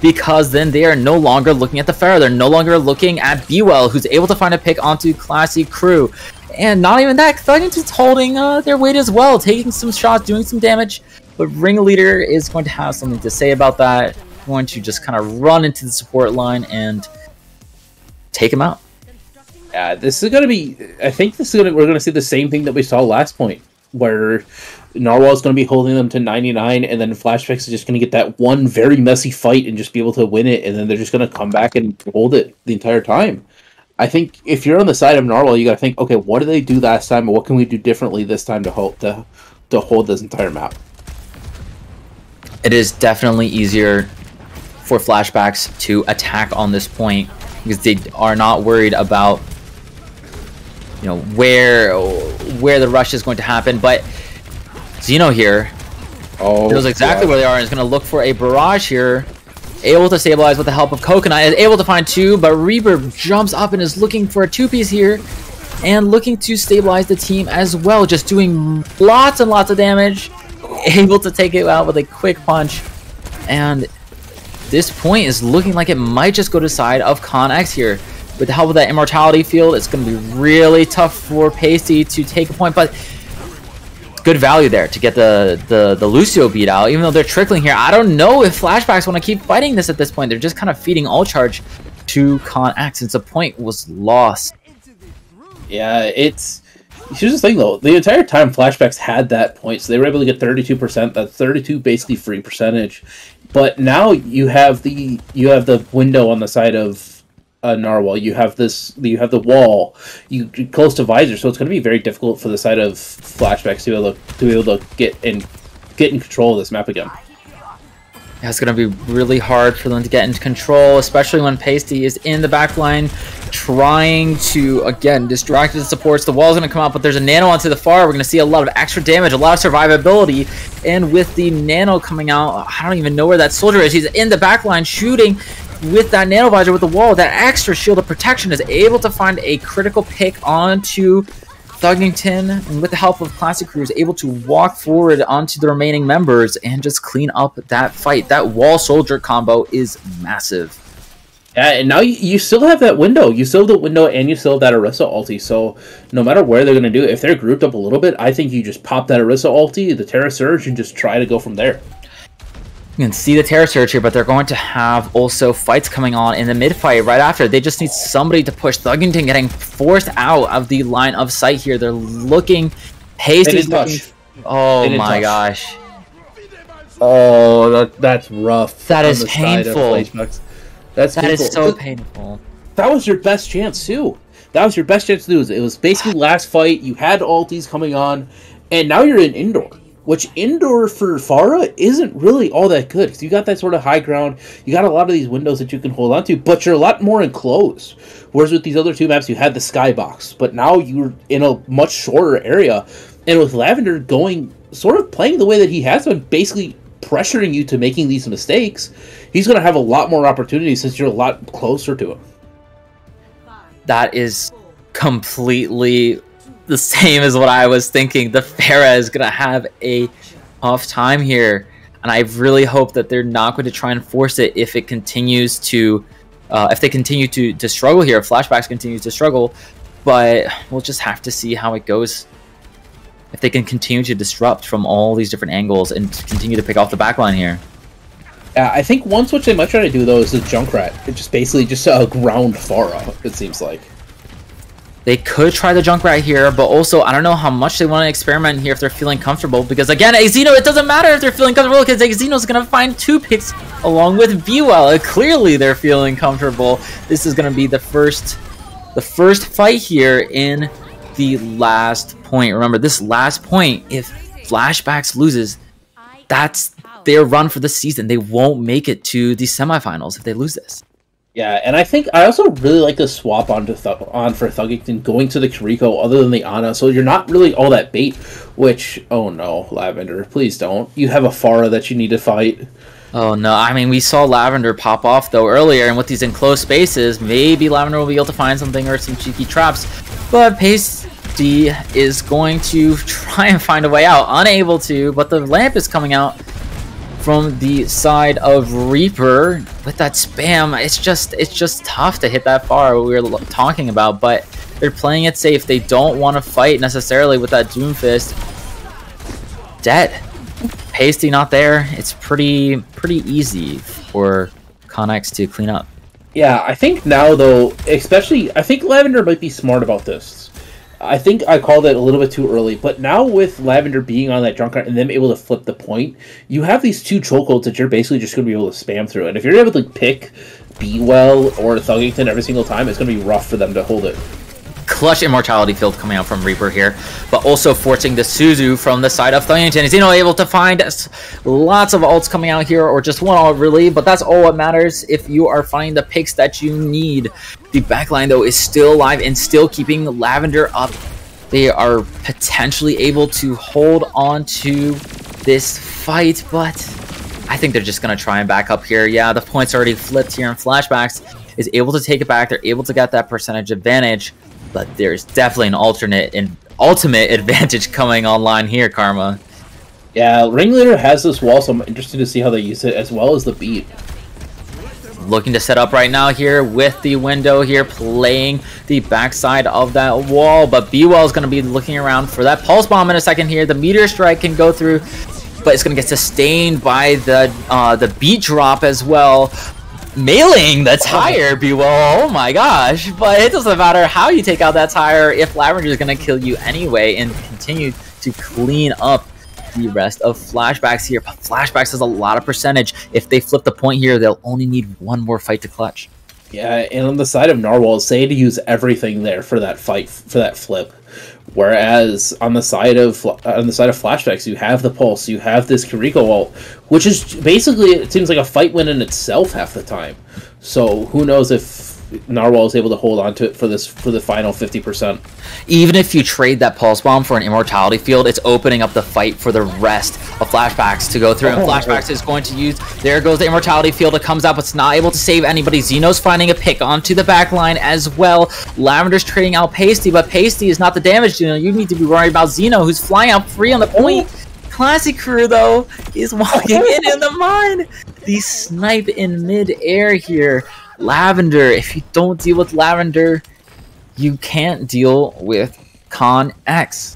because then they are no longer looking at the Pharaoh. They're no longer looking at Bewell, who's able to find a pick onto Classy Crew. And not even that, Thuggington's holding their weight as well, taking some shots, doing some damage. But Ringleader is going to have something to say about that. Going to just kind of run into the support line and take him out. Yeah, this is going to be... I think we're going to see the same thing that we saw last point, where Narwhal is going to be holding them to 99, and then Flashbacks is just going to get that one very messy fight and just be able to win it, and then they're just going to come back and hold it the entire time. I think if you're on the side of Narwhal, you got to think, okay, what did they do last time, and what can we do differently this time to hold this entire map? It is definitely easier for Flashbacks to attack on this point because they are not worried about, you know, where the rush is going to happen. But Xeno here knows exactly where they are and is going to look for a barrage here. Able to stabilize with the help of Coconut. Is able to find two, but Reaper jumps up and is looking for a two-piece here. And looking to stabilize the team as well. Just doing lots and lots of damage. Able to take it out with a quick punch. And this point is looking like it might just go to the side of Connex here. With the help of that Immortality Field, it's going to be really tough for Pasty to take a point. But good value there to get the Lucio beat out, even though they're trickling here. I don't know if Flashbacks want to keep fighting this at this point. They're just kind of feeding all charge to Connex since the point was lost. Yeah, here's the thing though. The entire time Flashbacks had that point, so they were able to get 32%. That's 32 basically free percentage. But now you have the window on the side of Narwhal. You have the wall. You close to visor, so it's going to be very difficult for the side of Flashbacks to be able to get in control of this map again. Yeah, it's going to be really hard for them to get into control, especially when Pasty is in the back line trying to, again, distract the supports. The wall's going to come out, but there's a nano onto the far. We're going to see a lot of extra damage, a lot of survivability. And with the nano coming out, I don't even know where that soldier is. He's in the back line shooting with that nano visor with the wall. That extra shield of protection is able to find a critical pick onto Thuggington, and with the help of Classic Crew is able to walk forward onto the remaining members and just clean up that fight. That wall soldier combo is massive. Yeah, and now you still have that window. You still have the window, and you still have that Orisa ulti. So no matter where they're going to do it, if they're grouped up a little bit, I think you just pop that Orisa ulti, the Terra Surge, and just try to go from there. You can see the Terror Surge here, but they're going to have also fights coming on in the mid-fight right after. They just need somebody to push. Thuggington getting forced out of the line of sight here. They're looking... Pasty's looking... Oh my gosh. Oh, that's rough. That is painful. That is so painful. That was your best chance, too. That was your best chance to lose. It was basically last fight. You had ultis coming on, and now you're in indoor. Which indoor for Pharah isn't really all that good, because you got that sort of high ground, you got a lot of these windows that you can hold on to, but you're a lot more enclosed. Whereas with these other two maps, you had the skybox, but now you're in a much shorter area. And with Lavender playing the way that he has been, basically pressuring you to making these mistakes, he's going to have a lot more opportunities since you're a lot closer to him. That is completely the same as what I was thinking. The Pharah is going to have a tough time here, and I really hope that they're not going to try and force it if it continues to if they continue to struggle here, if Flashbacks continues to struggle. But we'll just have to see how it goes, if they can continue to disrupt from all these different angles and continue to pick off the backline here. I think one switch they might try to do though is the Junkrat. It's just basically just a ground Pharah, it seems like. They could try the Junkrat here, but also I don't know how much they want to experiment here if they're feeling comfortable. Because again, Xeno, it doesn't matter if they're feeling comfortable because Xeno's going to find two picks along with Bewell. Clearly they're feeling comfortable. This is going to be the first fight here in the last point. Remember, this last point, if Flashbacks loses, that's their run for the season. They won't make it to the semifinals if they lose this. Yeah, and I also really like the swap on for Thuggington going to the Kiriko other than the Ana, so you're not really all that bait, which, oh no, Lavender, please don't. You have a Pharah that you need to fight. Oh no, I mean, we saw Lavender pop off though earlier, and with these enclosed spaces, maybe Lavender will be able to find something or some cheeky traps, but Pasty is going to try and find a way out. Unable to, but the lamp is coming out from the side of Reaper with that spam. It's just tough to hit that far, what we were talking about, but they're playing it safe. They don't want to fight necessarily with that Doomfist. Dead. Pasty not there. It's pretty easy for Connex to clean up. Yeah, I think now though, especially, I think Lavender might be smart about this. I think I called it a little bit too early, but now with Lavender being on that drunk card and them able to flip the point, you have these two chokeholds that you're basically just going to be able to spam through. And if you're able to pick Be Well or Thuggington every single time, it's going to be rough for them to hold it. Clutch Immortality Field coming out from Reaper here, but also forcing the Suzu from the side of Thuggington. Is able to find lots of ults coming out here, or just one ult really, but that's all what matters if you are finding the picks that you need. The backline though is still alive and still keeping Lavender up. They are potentially able to hold on to this fight, but I think they're just going to try and back up here. Yeah, the point's already flipped here, and Flashbacks is able to take it back. They're able to get that percentage advantage. But there's definitely an ultimate advantage coming online here, Karma. Yeah, Ringleader has this wall, so I'm interested to see how they use it, as well as the beat. Looking to set up right now here with the window here, playing the backside of that wall. But B-Well is going to be looking around for that Pulse Bomb in a second here. The Meteor Strike can go through, but it's going to get sustained by the beat drop as well. Mailing the tire, B-Well, oh my gosh, but it doesn't matter how you take out that tire if Lavender is going to kill you anyway and continue to clean up the rest of Flashbacks here. But Flashbacks has a lot of percentage. If they flip the point here, they'll only need one more fight to clutch. Yeah, and on the side of Narwhal, say to use everything there for that fight, for that flip. Whereas on the side of Flashbacks, you have the Pulse, you have this Kiriko ult, which is basically, it seems like a fight win in itself half the time. So who knows if Narwhal is able to hold on to it for the final 50%. Even if you trade that Pulse Bomb for an Immortality Field, it's opening up the fight for the rest of Flashbacks to go through. And Flashbacks is going to use, there goes the Immortality Field. It comes out, but it's not able to save anybody. Xeno's finding a pick onto the back line as well. Lavender's trading out Pasty, but Pasty is not the damage dealer. You need to be worried about Xeno, who's flying out free on the point. Classic Crew, though, is walking in the mine. The snipe in mid-air here. Lavender, if you don't deal with Lavender, you can't deal with Con X.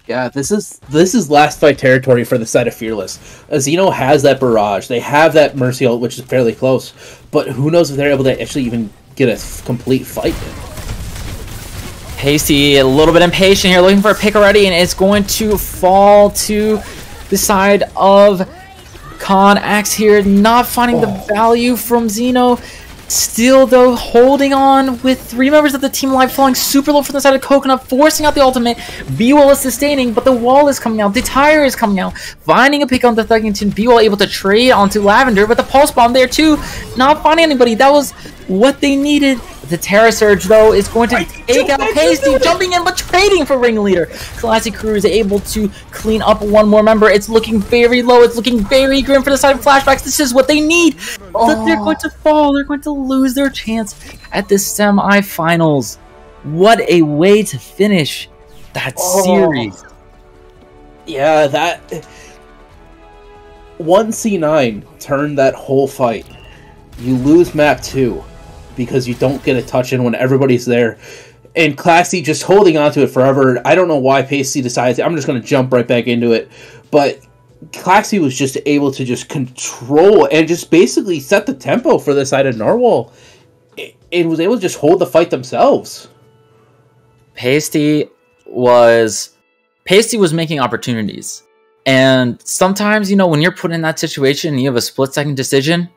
Yeah, this is last fight territory for the side of Fearless. Xeno has that barrage. They have that Mercy ult, which is fairly close. But who knows if they're able to actually even get a complete fight in. Pasty, a little bit impatient here, looking for a pick already, and it's going to fall to the side of Con X here, not finding the value from Xeno. Still, though, holding on with three members of the team alive, falling super low from the side of Coconut, forcing out the ultimate. B-Well is sustaining, but the wall is coming out. The tire is coming out. Finding a pick on the Thuggington. B-Well able to trade onto Lavender, but the Pulse Bomb there, too. Not finding anybody. That was what they needed. The Terra Surge, though, is going to take out Pasty, jumping in, but trading for Ringleader. Classic Crew is able to clean up one more member. It's looking very low. It's looking very grim for the side of Flashbacks. This is what they need. But they're going to fall. They're going to lose their chance at the semifinals. What a way to finish that series. Yeah, that 1C9 turned that whole fight. You lose map 2. Because you don't get a touch in when everybody's there. And Classy just holding on to it forever. I don't know why Pasty decides, I'm just going to jump right back into it. But Classy was just able to just control and just basically set the tempo for the side of Narwhal. And was able to just hold the fight themselves. Pasty was making opportunities. And sometimes, when you're put in that situation and you have a split-second decision,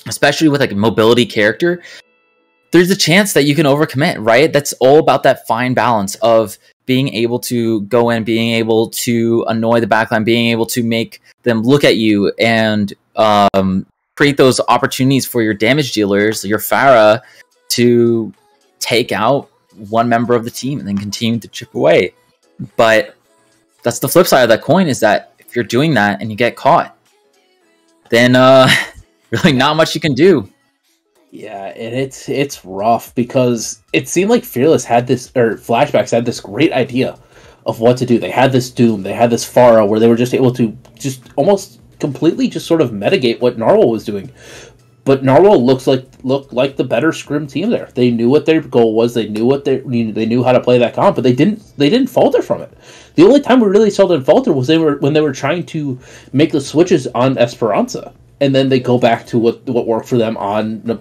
especially with like a mobility character, there's a chance that you can overcommit, right? That's all about that fine balance of being able to go in, being able to annoy the backline, being able to make them look at you and create those opportunities for your damage dealers, your Pharah, to take out one member of the team and then continue to chip away. But that's the flip side of that coin, is that if you're doing that and you get caught, then really not much you can do. Yeah, and it's rough because it seemed like Fearless had this, or Flashbacks had this great idea of what to do. They had this Doom, they had this Pharah, where they were just able to just almost completely just sort of mitigate what Narwhal was doing. But Narwhal looked like the better scrim team there. They knew what their goal was. They knew they knew how to play that comp, but they didn't falter from it. The only time we really saw them falter was when they were trying to make the switches on Esperanza, and then they go back to what worked for them on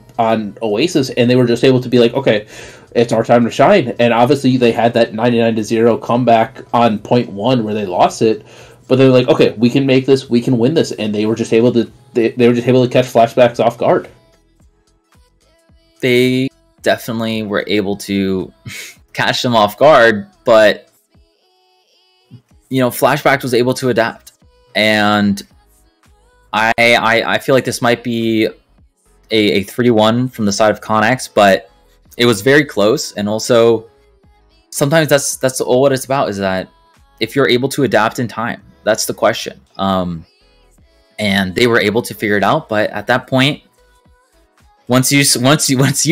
Oasis, and they were just able to be like, okay, it's our time to shine. And obviously they had that 99-0 comeback on point 1 where they lost it, but they were like, okay, we can make this, we can win this, and they were just able to catch Flashbacks off guard. They definitely were able to catch them off guard, but Flashbacks was able to adapt, and I feel like this might be a 3-1 from the side of Connex, but it was very close. And also sometimes that's all what it's about, is that if you're able to adapt in time, that's the question. And they were able to figure it out, but at that point, once you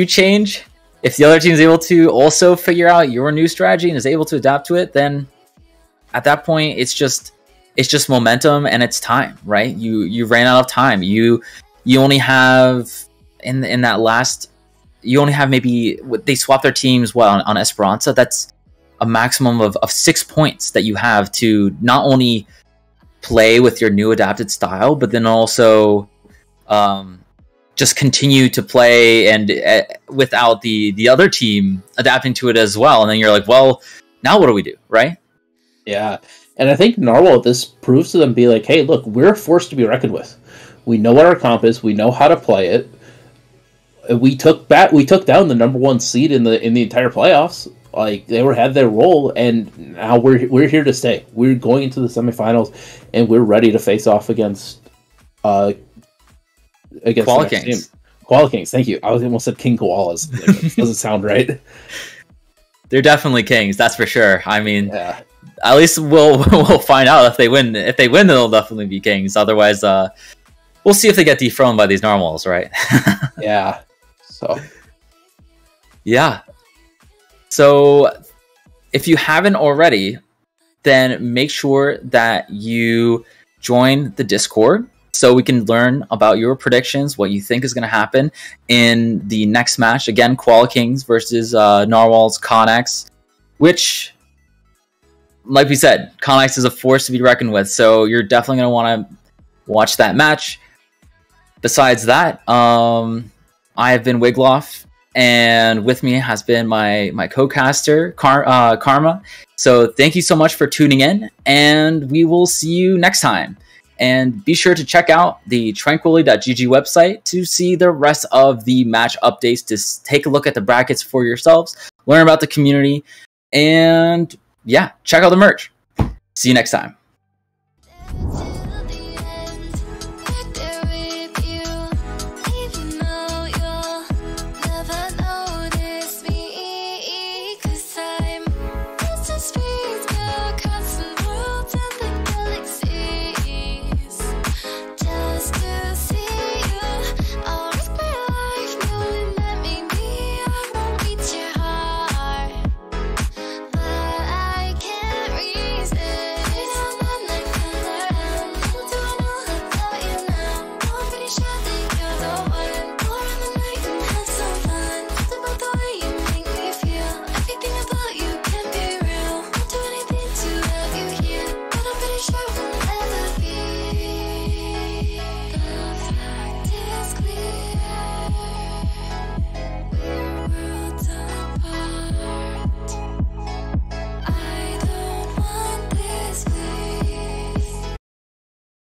change, if the other team is able to also figure out your new strategy and is able to adapt to it, then at that point it's just momentum and it's time, right? You ran out of time. You only have in that last, you only have maybe, they swapped their teams on Esperanza. That's a maximum of 6 points that you have to not only play with your new adapted style, but then also just continue to play and without the other team adapting to it as well. And then you're like, well, now what do we do, right? Yeah, and I think Narwhal, this proves to them, be like, hey, look, we're a force to be reckoned with. We know what our comp is. We know how to play it. We took down the #1 seed in the entire playoffs. Like, they had their role, and now we're here to stay. We're going into the semifinals, and we're ready to face off against Koala Kings. Koala Kings. Thank you. I almost said King Koalas. That doesn't sound right. They're definitely kings, that's for sure. I mean, yeah. At least we'll find out if they win. If they win, they'll definitely be kings. Otherwise, we'll see if they get dethroned by these Narwhals, right? Yeah. So. Yeah. So, if you haven't already, then make sure that you join the Discord so we can learn about your predictions, what you think is going to happen in the next match. Again, Koala Kings versus Narwhal's Connex, which, like we said, Connex is a force to be reckoned with, so you're definitely going to want to watch that match. Besides that, I have been Wigloff, and with me has been my co-caster, Karma. So thank you so much for tuning in, and we will see you next time. And be sure to check out the tranquility.gg website to see the rest of the match updates, to take a look at the brackets for yourselves, learn about the community, and yeah, check out the merch. See you next time.